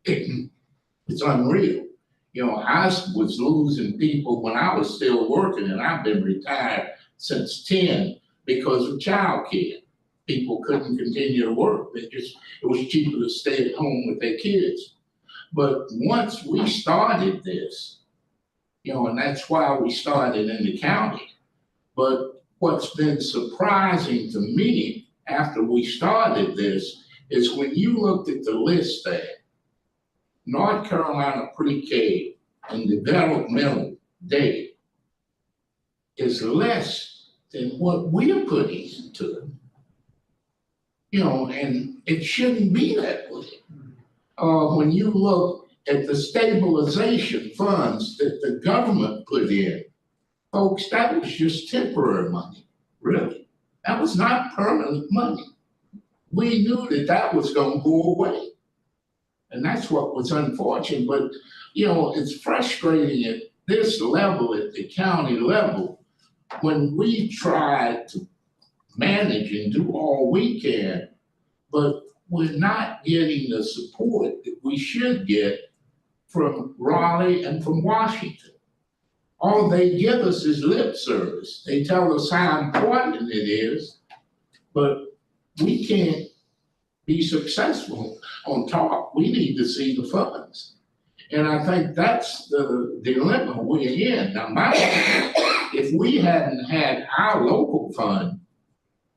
It's unreal. You know, I was losing people when I was still working, and I've been retired since 10 because of childcare. People couldn't continue to work. It was cheaper to stay at home with their kids. But once we started this, you know, and that's why we started in the county. But what's been surprising to me after we started this is when you looked at the list there, North Carolina pre-K and developmental day is less than what we're putting into it. You know, and it shouldn't be that way. When you look at the stabilization funds that the government put in, folks, that was just temporary money, really. That was not permanent money. We knew that that was going to go away. And that's what was unfortunate. But, you know, it's frustrating at this level, at the county level, when we try to manage and do all we can, but we're not getting the support that we should get from Raleigh and from Washington. All they give us is lip service. They tell us how important it is, but we can't be successful on top. We need to see the funds. And I think that's the dilemma we're in. Now, if we hadn't had our local fund,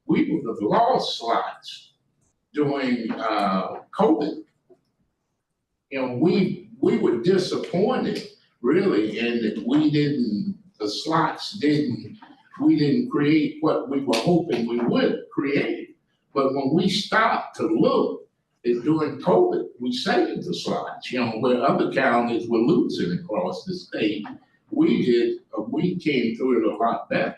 we would have lost slots during COVID. You know, we were disappointed really in that we didn't create what we were hoping we would create. But when we stopped to look at during COVID, we saved the slots, you know, where other counties were losing across the state. We came through it a lot better.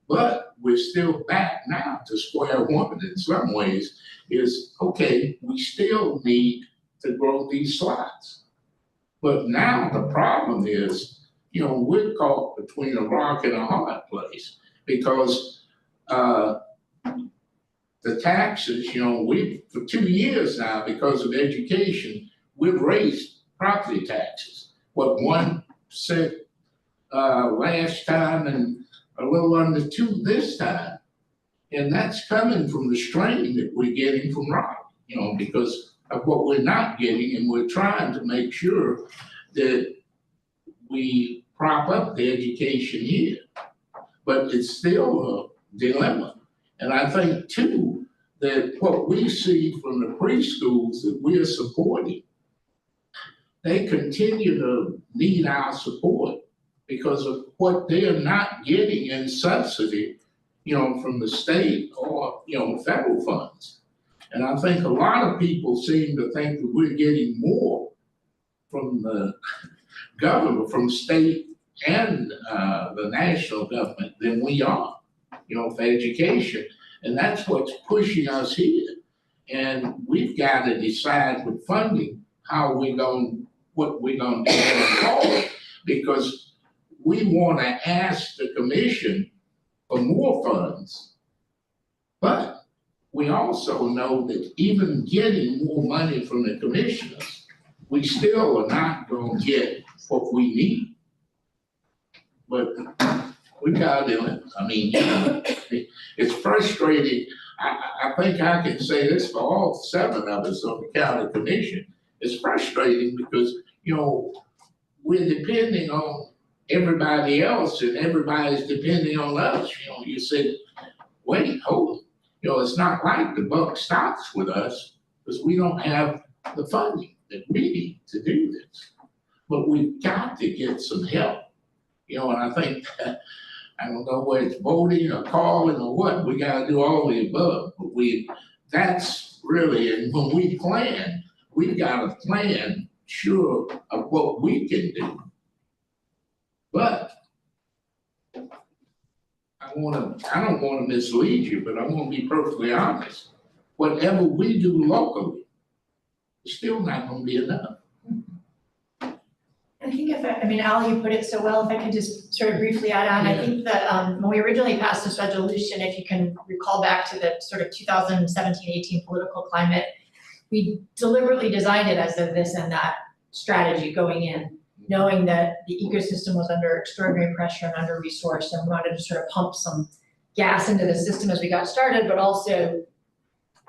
But we're still back now to square one in some ways. Is okay, we still need to grow these slots. But now the problem is, you know, we're caught between a rock and a hard place because the taxes, you know, for 2 years now, because of education, we've raised property taxes. What, 1% last time and a little under 2 this time. And that's coming from the strain that we're getting from Raleigh, you know, because of what we're not getting, and we're trying to make sure that we prop up the education here. But it's still a dilemma. And I think too, that what we see from the preschools that we are supporting, they continue to need our support because of what they're not getting in subsidy, you know, from the state or, you know, federal funds. And I think a lot of people seem to think that we're getting more from the government, from state and the national government than we are, you know, for education. And that's what's pushing us here. And we've got to decide with funding what we're going to do going forward, because we want to ask the commission for more funds, but we also know that even getting more money from the commissioners, we still are not gonna get what we need. But we gotta do it. I mean, you know, it's frustrating. I think I can say this for all 7 of us on the county commission. It's frustrating because, you know, we're depending on everybody else and everybody's depending on us. You know, you said, wait, hold it. You know, it's not like the buck stops with us because we don't have the funding that we need to do this. But we've got to get some help. You know, and I think, I don't know whether it's voting or calling or what, we gotta do all the above. But that's really, and when we plan, we've gotta plan sure of what we can do. But I don't wanna mislead you, but I'm gonna be perfectly honest. Whatever we do locally, it's still not gonna be enough. I think Al, you put it so well, if I could just sort of briefly add on, I think that when we originally passed this resolution, if you can recall back to the sort of 2017-18 political climate, we deliberately designed it as a this and that strategy going in, knowing that the ecosystem was under extraordinary pressure and under-resourced, and we wanted to sort of pump some gas into the system as we got started, but also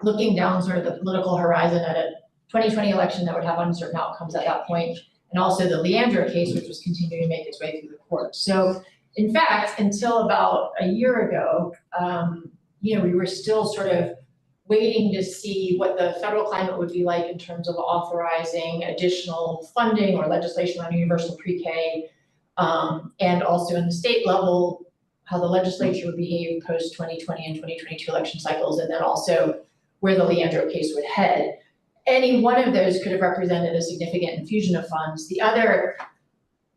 looking down sort of the political horizon at a 2020 election that would have uncertain outcomes at that point. And also the Leandro case, which was continuing to make its way through the courts. So in fact, until about a year ago, you know, we were still sort of waiting to see what the federal climate would be like in terms of authorizing additional funding or legislation on universal pre-K, and also in the state level, how the legislature would behave post 2020 and 2022 election cycles, and then also where the Leandro case would head. Any one of those could have represented a significant infusion of funds. The other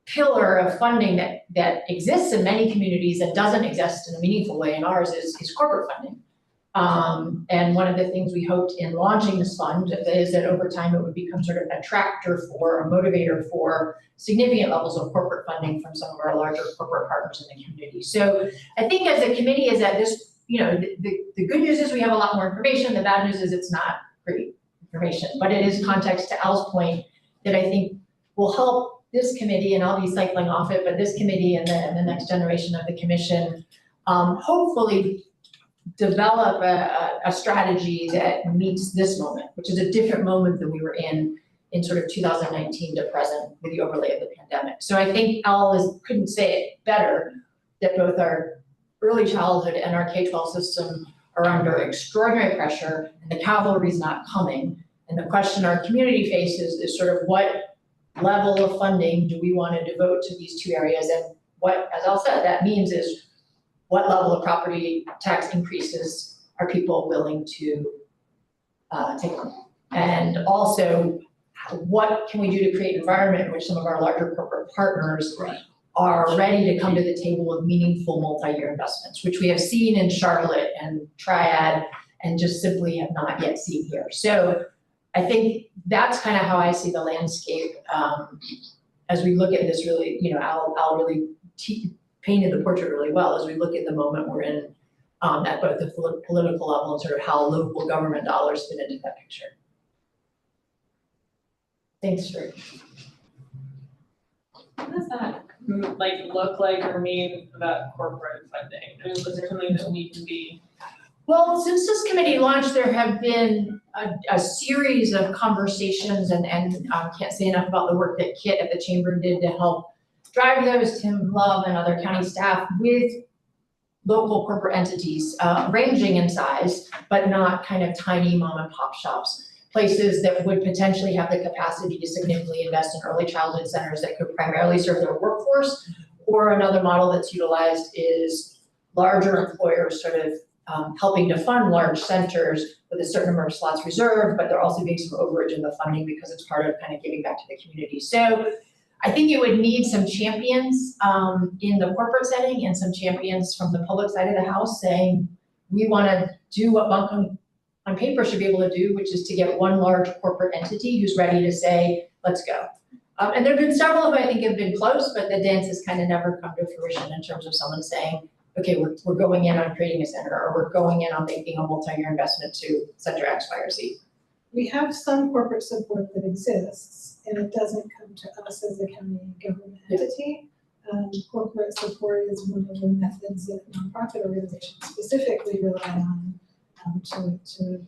pillar of funding that exists in many communities and doesn't exist in a meaningful way in ours is corporate funding. And one of the things we hoped in launching this fund is that over time it would become sort of an attractor for, a motivator for significant levels of corporate funding from some of our larger corporate partners in the community. So I think as a committee is that this, you know, the good news is we have a lot more information. The bad news is it's not great information, but it is context to Al's point that I think will help this committee, and I'll be cycling off it, but this committee and the next generation of the commission, hopefully develop a strategy that meets this moment, which is a different moment than we were in sort of 2019 to present with the overlay of the pandemic. So I think Al couldn't say it better, that both our early childhood and our K-12 system are under extraordinary pressure, and the cavalry's not coming. And the question our community faces is sort of what level of funding do we want to devote to these two areas? And what, as Al said, that means is what level of property tax increases are people willing to take on? And also, what can we do to create an environment in which some of our larger corporate partners are ready to come to the table with meaningful multi-year investments, which we have seen in Charlotte and Triad and just simply have not yet seen here. So I think that's kind of how I see the landscape as we look at this really, you know, Al really painted the portrait really well as we look at the moment we're in at both the political level and sort of how local government dollars fit into that picture. Thanks, Rich. What does that look like or mean about corporate funding? I mean, was there something that we can be? Well, since this committee launched, there have been a series of conversations and can't say enough about the work that Kit at the Chamber did to help drive those, Tim Love and other county staff with local corporate entities ranging in size, but not kind of tiny mom and pop shops. Places that would potentially have the capacity to significantly invest in early childhood centers that could primarily serve their workforce, or another model that's utilized is larger employers sort of helping to fund large centers with a certain number of slots reserved, but there also being some overage in the funding because it's part of kind of giving back to the community. So I think it would need some champions in the corporate setting and some champions from the public side of the house saying, we want to do what Buncombe on paper should be able to do, which is to get one large corporate entity who's ready to say, let's go. And there have been several of them I think have been close, but the dance has kind of never come to fruition in terms of someone saying, okay, we're going in on creating a center, or we're going in on making a multi-year investment to center X, Y, or Z. We have some corporate support that exists, and it doesn't come to us as a county government entity. Corporate support is one of the methods that nonprofit organizations specifically rely on to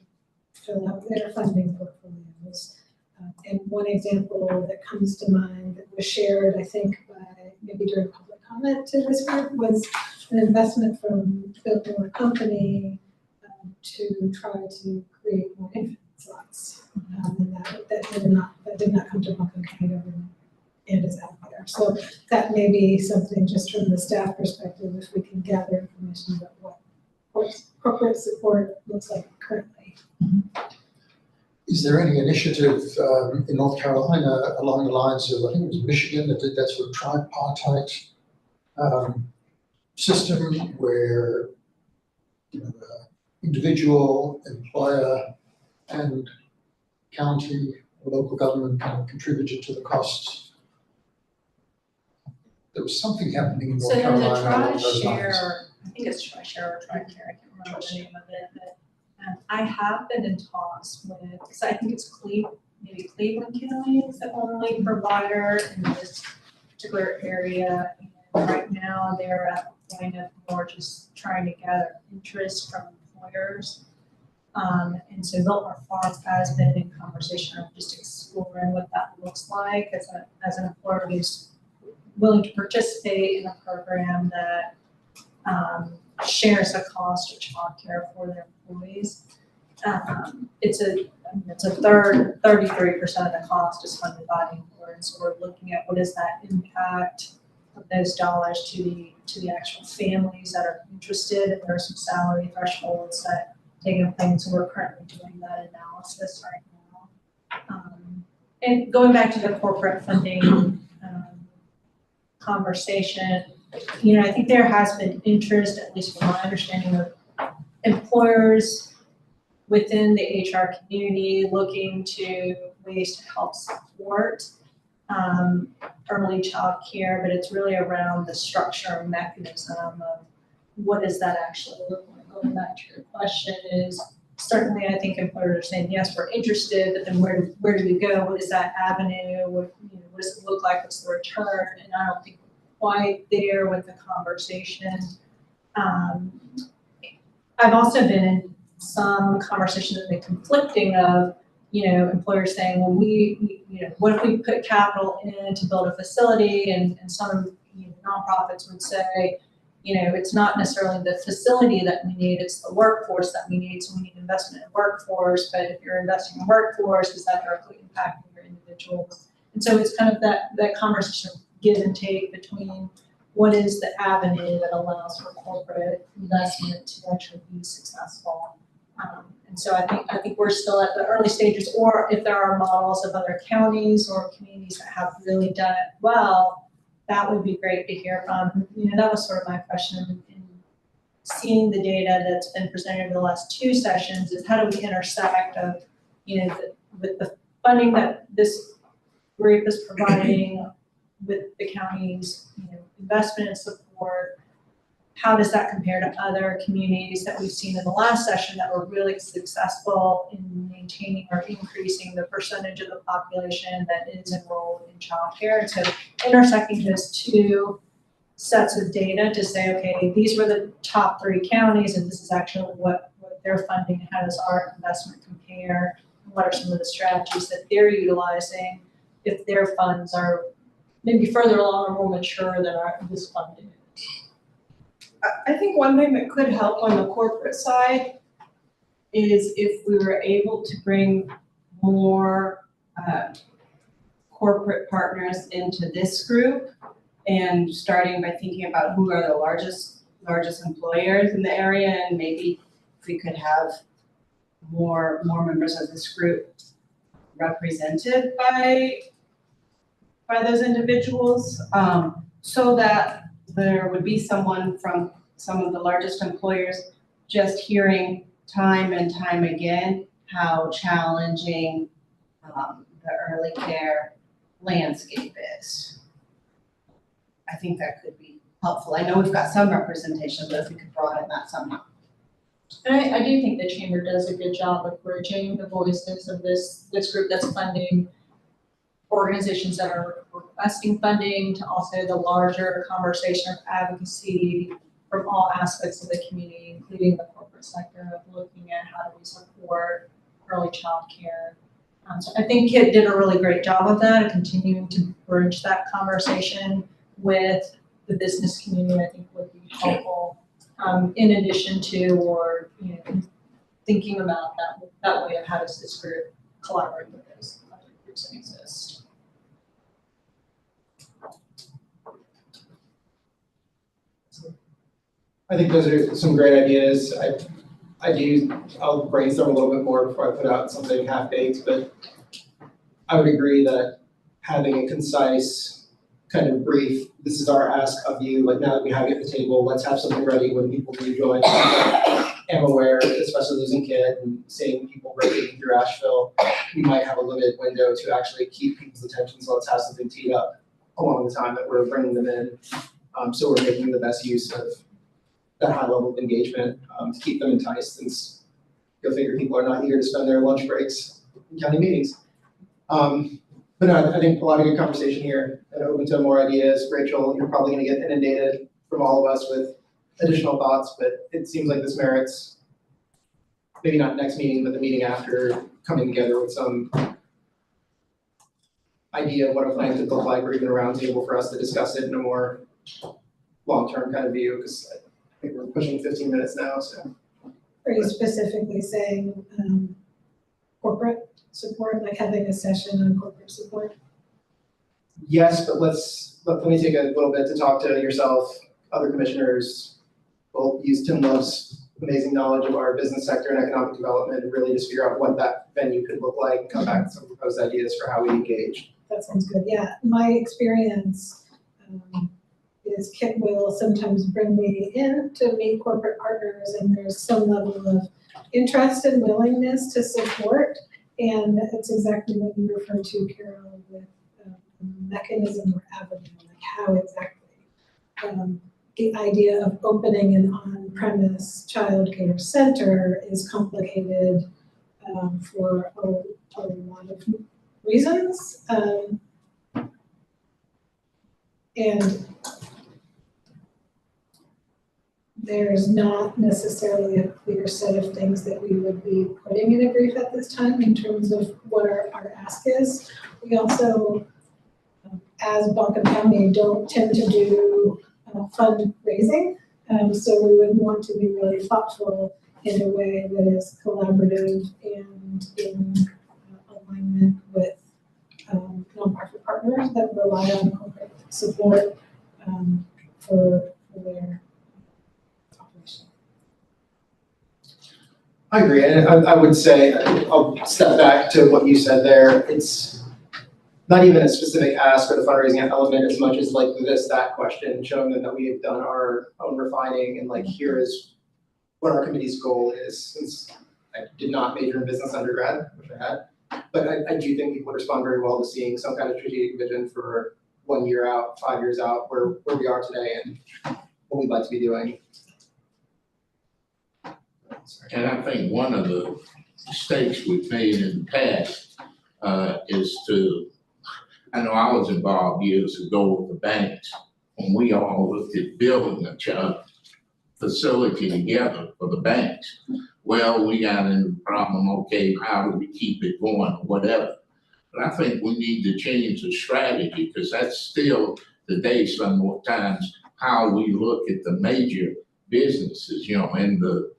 fill out their funding portfolios. And one example that comes to mind that was shared, I think, by maybe during public comment to this group was an investment from Biltmore Company to try to create more infant slots. And that did not come to Buncombe County government and is out there. So that may be something just from the staff perspective, if we can gather information about what corporate support looks like currently. Is there any initiative in North Carolina along the lines of, I think it was Michigan that did that sort of tripartite system where, you know, individual, employer, and county or local government kind of contributed to the costs? There was something happening in North Carolina along those lines. I think it's TriShare or TRICARE, I can't remember the name of it, but I have been in talks with, because I think it's maybe Cleveland County is the only provider in this particular area. And right now they're at the point of more just trying to gather interest from employers. And so Biltmore Farms has been in conversation of just exploring what that looks like as an employer who's willing to participate in a program that shares the cost of childcare for their employees. It's a third, 33% of the cost is funded by the employer. And so we're looking at what is that impact of those dollars to the actual families that are interested. And there are some salary thresholds that take into place. So we're currently doing that analysis right now. And going back to the corporate funding conversation, you know, I think there has been interest, at least from my understanding, of employers within the HR community looking to ways to help support early child care, but it's really around the structure and mechanism of what does that actually look like. Going back to your question is, certainly I think employers are saying, yes, we're interested, but then where do we go? What is that avenue? What does it look like? What's the return? And I don't think we're quite there with the conversation. I've also been in some conversations that have been conflicting of, you know, employers saying, well, we you know, what if we put capital in to build a facility? And some nonprofits would say, you know, it's not necessarily the facility that we need, it's the workforce that we need. So we need investment in workforce, but if you're investing in workforce, is that directly impacting your individuals? And so it's kind of that conversation of give and take between what is the avenue that allows for corporate investment to actually be successful. And so I think we're still at the early stages, or if there are models of other counties or communities that have really done it well, that would be great to hear from. You know, that was sort of my question in seeing the data that's been presented over the last two sessions is how do we intersect of, you know, with the funding that this group is providing with the county's, you know, investment and support. How does that compare to other communities that we've seen in the last session that were really successful in maintaining or increasing the percentage of the population that is enrolled in childcare? And so intersecting those two sets of data to say, okay, these were the top 3 counties and this is actually what they're funding and how does our investment compare? And what are some of the strategies that they're utilizing if their funds are maybe further along or more mature than this funding? I think one thing that could help on the corporate side is if we were able to bring more corporate partners into this group, and starting by thinking about who are the largest employers in the area, and maybe if we could have more members of this group represented by those individuals, so that there would be someone from some of the largest employers just hearing time and time again how challenging the early care landscape is. I think that could be helpful. I know we've got some representation, but if we could broaden that somehow. And I do think the chamber does a good job of bridging the voices of this group that's funding organizations that are requesting funding to also the larger conversation of advocacy from all aspects of the community, including the corporate sector, of looking at how do we support early child care. So I think Kit did a really great job of that, of continuing to bridge that conversation with the business community. I think would be helpful, in addition to, or thinking about that way of how does this group collaborate with those other groups that exist. I think those are some great ideas. I'll brainstorm a little bit more before I put out something half-baked, but I would agree that having a concise kind of brief, this is our ask of you, like now that we have you at the table, let's have something ready when people do join. I'm aware, especially losing Kit and seeing people rotating through Asheville, we might have a limited window to actually keep people's attention, so let's have something teed up along the time that we're bringing them in. So we're making the best use of that high level of engagement to keep them enticed, since you'll figure people are not eager to spend their lunch breaks in county meetings. But no, I think a lot of good conversation here and open to more ideas. Rachel, you're probably gonna get inundated from all of us with additional thoughts, but it seems like this merits, maybe not next meeting, but the meeting after, coming together with some idea of what a plan could look like, or even a roundtable for us to discuss it in a more long-term kind of view, because I think we're pushing 15 minutes now, so. Are you specifically saying corporate support, like having a session on corporate support? Yes, but let me take a little bit to talk to yourself, other commissioners. We'll use Tim Love's amazing knowledge of our business sector and economic development and really just figure out what that venue could look like and come back with some proposed ideas for how we engage. That sounds good. Yeah, my experience is Kit will sometimes bring me in to meet corporate partners, and there's some level of interest and willingness to support. And it's exactly what you referred to, Carol, with mechanism or avenue, like how exactly. The idea of opening an on-premise childcare center is complicated for a lot of reasons. And there's not necessarily a clear set of things that we would be putting in a brief at this time in terms of what our ask is. We also, as Buncombe County, don't tend to do fundraising, so we would want to be really thoughtful in a way that is collaborative and in alignment with nonprofit partners that rely on corporate support for their operation. I agree, and I would say, I'll step back to what you said there. It's not even a specific ask or the fundraising element as much as like that question, showing them that we have done our own refining and like here is what our committee's goal is. Since I did not major in business undergrad, which I had, but I do think people would respond very well to seeing some kind of strategic vision for 1 year out, 5 years out, where we are today and what we'd like to be doing. And I think one of the mistakes we've made in the past is to, I know I was involved years ago with the banks when we all looked at building a facility together for the banks. Well, we got into the problem, okay, how do we keep it going or whatever? But I think we need to change the strategy because that's still today sometimes how we look at the major businesses, in the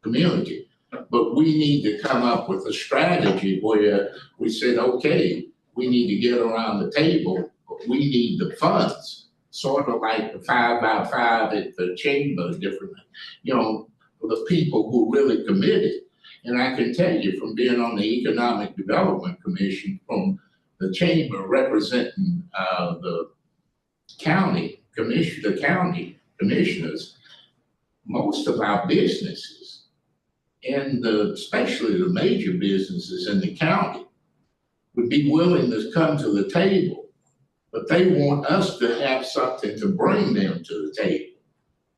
community. But we need to come up with a strategy where we said, okay, we need to get around the table, but we need the funds, sort of like the 5x5 at the chamber, different, for the people who really committed. And I can tell you from being on the Economic Development Commission, from the chamber representing the county commissioners, most of our businesses, and especially the major businesses in the county, would be willing to come to the table But they want us to have something to bring them to the table.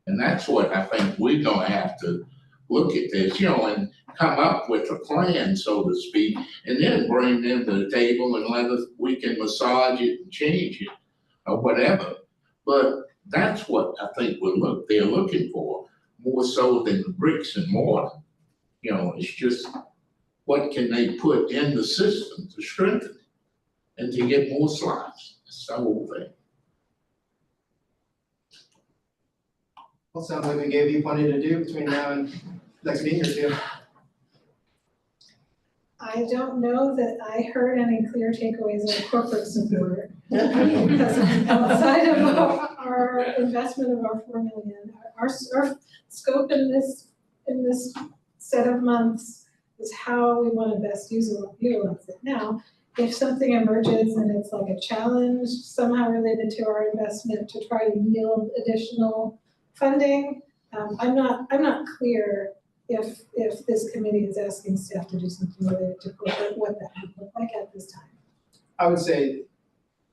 And that's what I think we're gonna have to look at this, and come up with a plan, so to speak, and then bring them to the table and we can massage it and change it or whatever. But that's what I think they're looking for, more so than the bricks and mortar. It's just, what can they put in the system to strengthen it and to get more slots? That's the whole thing. Well, sounds like we gave you plenty to do between now and next meeting or two. I don't know that I heard any clear takeaways on corporate support. Because outside of our investment of our 4 million, our scope in this set of months is how we want to best utilize it. Now, if something emerges and it's like a challenge somehow related to our investment to try to yield additional funding, I'm not clear if this committee is asking staff to do something related to corporate, what that would look like at this time. I would say,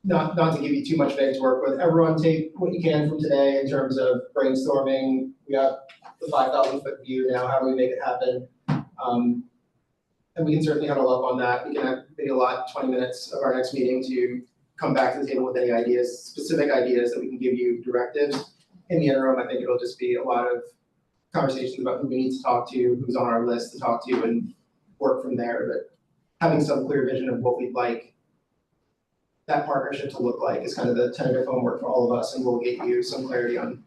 not to give you too much vague to work with, everyone take what you can from today in terms of brainstorming. We got the 5,000-foot view now, how do we make it happen? And we can certainly huddle up on that. We can have maybe allot 20 minutes of our next meeting to come back to the table with any ideas, specific ideas that we can give you directives. In the interim, I think it'll just be a lot of conversations about who we need to talk to, who's on our list to talk to, and work from there. But having some clear vision of what we'd like that partnership to look like is kind of the tentative homework for all of us, and we'll get you some clarity on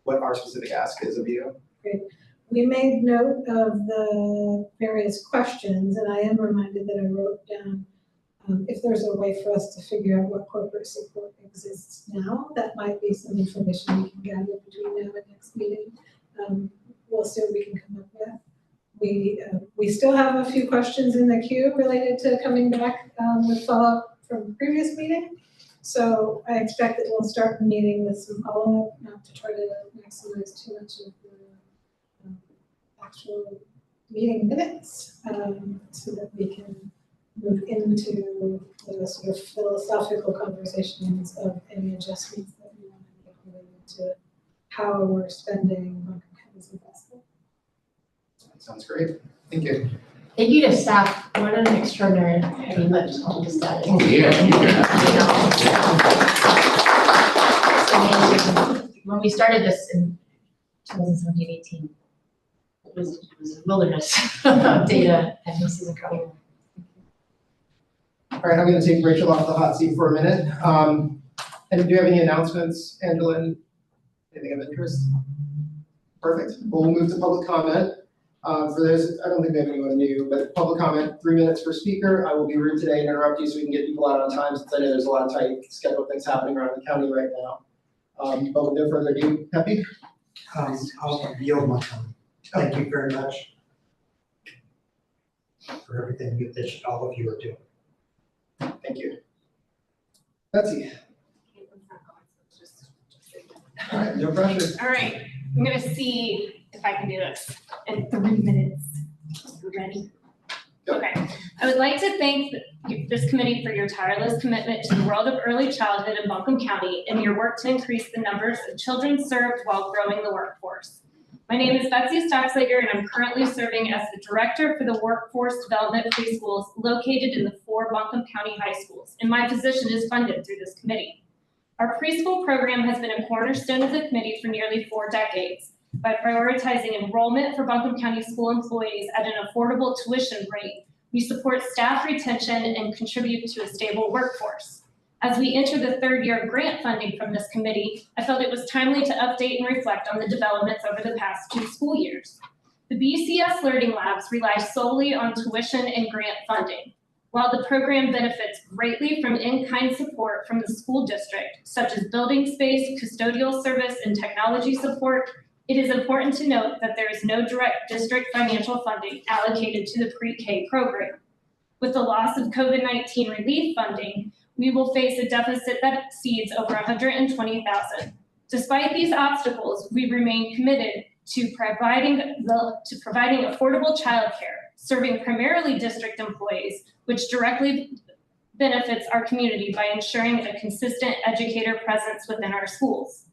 what our specific ask is of you. Great. We made note of the various questions, and I am reminded that I wrote down if there's a way for us to figure out what corporate support exists now. That might be some information we can gather between now and next meeting. We'll see what we can come up with. We still have a few questions in the queue related to coming back with follow-up from the previous meeting. So I expect that we'll start the meeting with some follow-up, not to try to maximize too much of the actual meeting minutes, so that we can move into the sort of philosophical conversations of any adjustments that we want to make related to how we're spending Buncombe County's investment. That sounds great. Thank you. Thank you to staff. What an extraordinary team that just all just got it. Oh, yeah, you It's amazing. When we started this in 2017-18, it was a wilderness of data, and this is incredible. All right, I'm going to take Rachel off the hot seat for a minute. And do you have any announcements, Angela? Anything of interest? Perfect. Well, we'll move to public comment. For those, I don't think we have anyone new, but public comment, 3 minutes per speaker. I will be rude today and interrupt you so we can get people out on time, since I know there's a lot of tight scheduled things happening around the county right now. But with no further ado, Pepe? I'll yield my time. Thank you very much for everything that all of you are doing. Thank you. Betsy? All right, no pressure. All right, I'm gonna see if I can do this in 3 minutes. You ready? Okay, I would like to thank this committee for your tireless commitment to the world of early childhood in Buncombe County and your work to increase the numbers of children served while growing the workforce. My name is Betsy Stockslager, and I'm currently serving as the Director for the Workforce Development Preschools located in the 4 Buncombe County high schools, and my position is funded through this committee. Our preschool program has been a cornerstone of the committee for nearly 4 decades by prioritizing enrollment for Buncombe County school employees at an affordable tuition rate. We support staff retention and contribute to a stable workforce. As we enter the 3rd year of grant funding from this committee, I felt it was timely to update and reflect on the developments over the past 2 school years. The BCS Learning Labs rely solely on tuition and grant funding. While the program benefits greatly from in-kind support from the school district, such as building space, custodial service, and technology support, it is important to note that there is no direct district financial funding allocated to the pre-K program. With the loss of COVID-19 relief funding, we will face a deficit that exceeds over $120,000. Despite these obstacles, we remain committed to providing affordable childcare, serving primarily district employees, which directly benefits our community by ensuring a consistent educator presence within our schools.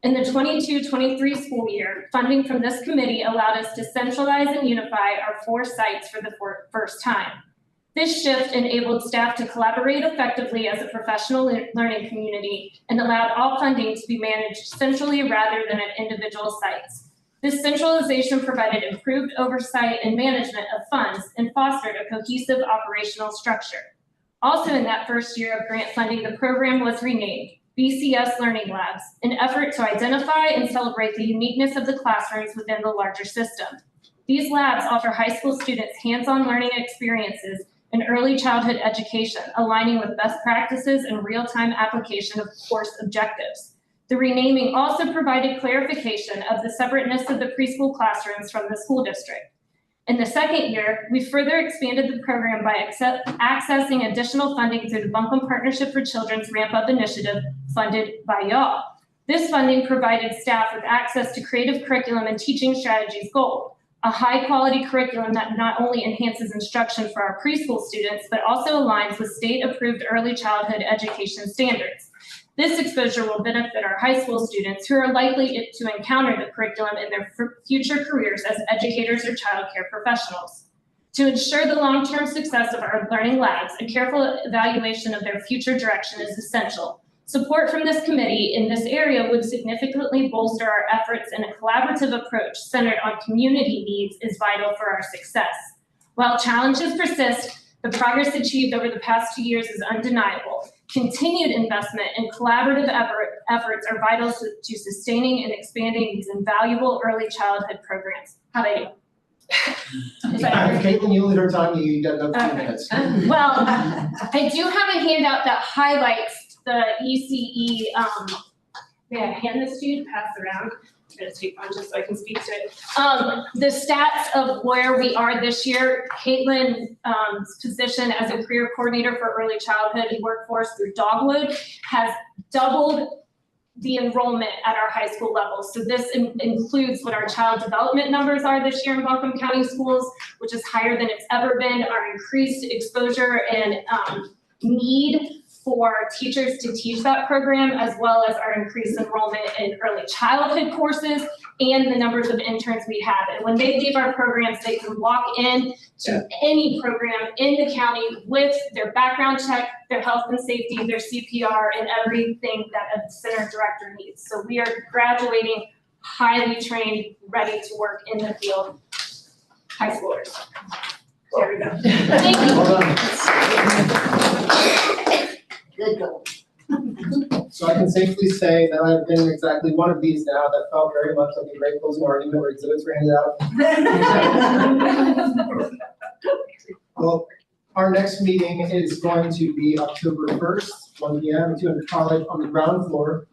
In the 22-23 school year, funding from this committee allowed us to centralize and unify our 4 sites for the first time. This shift enabled staff to collaborate effectively as a professional learning community and allowed all funding to be managed centrally rather than at individual sites. This centralization provided improved oversight and management of funds and fostered a cohesive operational structure. Also in that first year of grant funding, the program was renamed BCS Learning Labs, an effort to identify and celebrate the uniqueness of the classrooms within the larger system. These labs offer high school students hands-on learning experiences and early childhood education, aligning with best practices and real-time application of course objectives. The renaming also provided clarification of the separateness of the preschool classrooms from the school district. In the second year, we further expanded the program by accessing additional funding through the Buncombe Partnership for Children's Ramp Up Initiative, funded by y'all. This funding provided staff with access to creative curriculum and teaching strategies gold, a high-quality curriculum that not only enhances instruction for our preschool students, but also aligns with state-approved early childhood education standards. This exposure will benefit our high school students who are likely to encounter the curriculum in their future careers as educators or childcare professionals. To ensure the long-term success of our learning labs, a careful evaluation of their future direction is essential. Support from this committee in this area would significantly bolster our efforts, and a collaborative approach centered on community needs is vital for our success. While challenges persist, the progress achieved over the past 2 years is undeniable. Continued investment and collaborative efforts are vital to sustaining and expanding these invaluable early childhood programs. How about you? Caitlin, you only heard time, you got another 2 minutes. Well, I do have a handout that highlights the ECE, may I hand this to you to pass around? I'm gonna take one just so I can speak to it. The stats of where we are this year, Caitlin's position as a career coordinator for early childhood workforce through Dogwood has doubled the enrollment at our high school level. So this includes what our child development numbers are this year in Buncombe County schools, which is higher than it's ever been, our increased exposure and need for teachers to teach that program, as well as our increased enrollment in early childhood courses and the numbers of interns we have. And when they leave our programs, they can walk in to any program in the county with their background check, their health and safety, their CPR, and everything that a center director needs. So we are graduating highly trained, ready to work in the field high schoolers. There we go. Thank you. Good goal. So I can safely say that I've been in exactly one of these now that felt very much like a great closing argument where exhibits were handed out. Well, our next meeting is going to be October 1st, 1 p.m. at 200 College on the ground floor.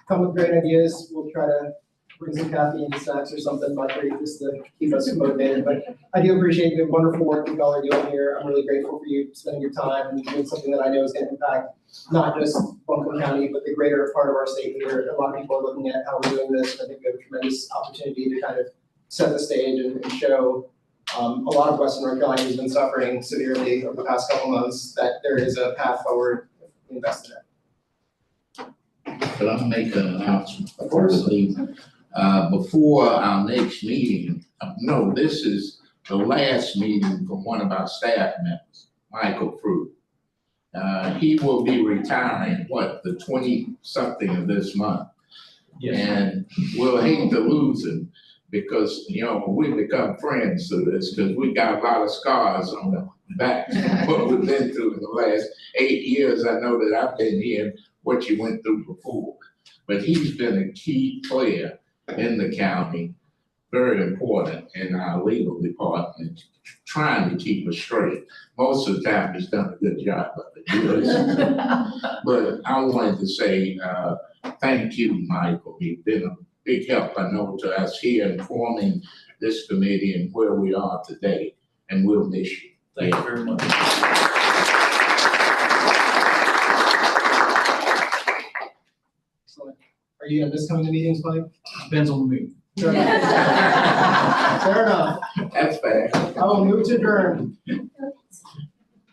Come with great ideas. We'll try to bring some caffeine and snacks or something, my treat, just to keep us motivated. But I do appreciate the wonderful work that y'all are doing here. I'm really grateful for you spending your time and doing something that I know is going to impact not just Buncombe County, but the greater part of our state here. A lot of people are looking at how we're doing this, and I think we have a tremendous opportunity to kind of set the stage and show a lot of Western North Carolina has been suffering severely over the past couple months, that there is a path forward if we invest in it. But I'm making an announcement. Of course. Before our next meeting, no, this is the last meeting from one of our staff members, Michael Fruit. He will be retiring, the 20-something of this month? Yes. And we'll hate to lose him because, we become friends through this because we got a lot of scars on the back. What we've been through in the last 8 years, I know that I've been here, what you went through before. But he's been a key player in the county, very important in our legal department, trying to keep us straight. Most of the time, he's done a good job of it. But I wanted to say thank you, Michael. You've been a big help, I know, to us here in forming this committee and where we are today, and we'll miss you. Thank you very much. Are you gonna miss coming to meetings, Mike? Depends on the mood. Fair enough. That's fair. I will move to adjourn.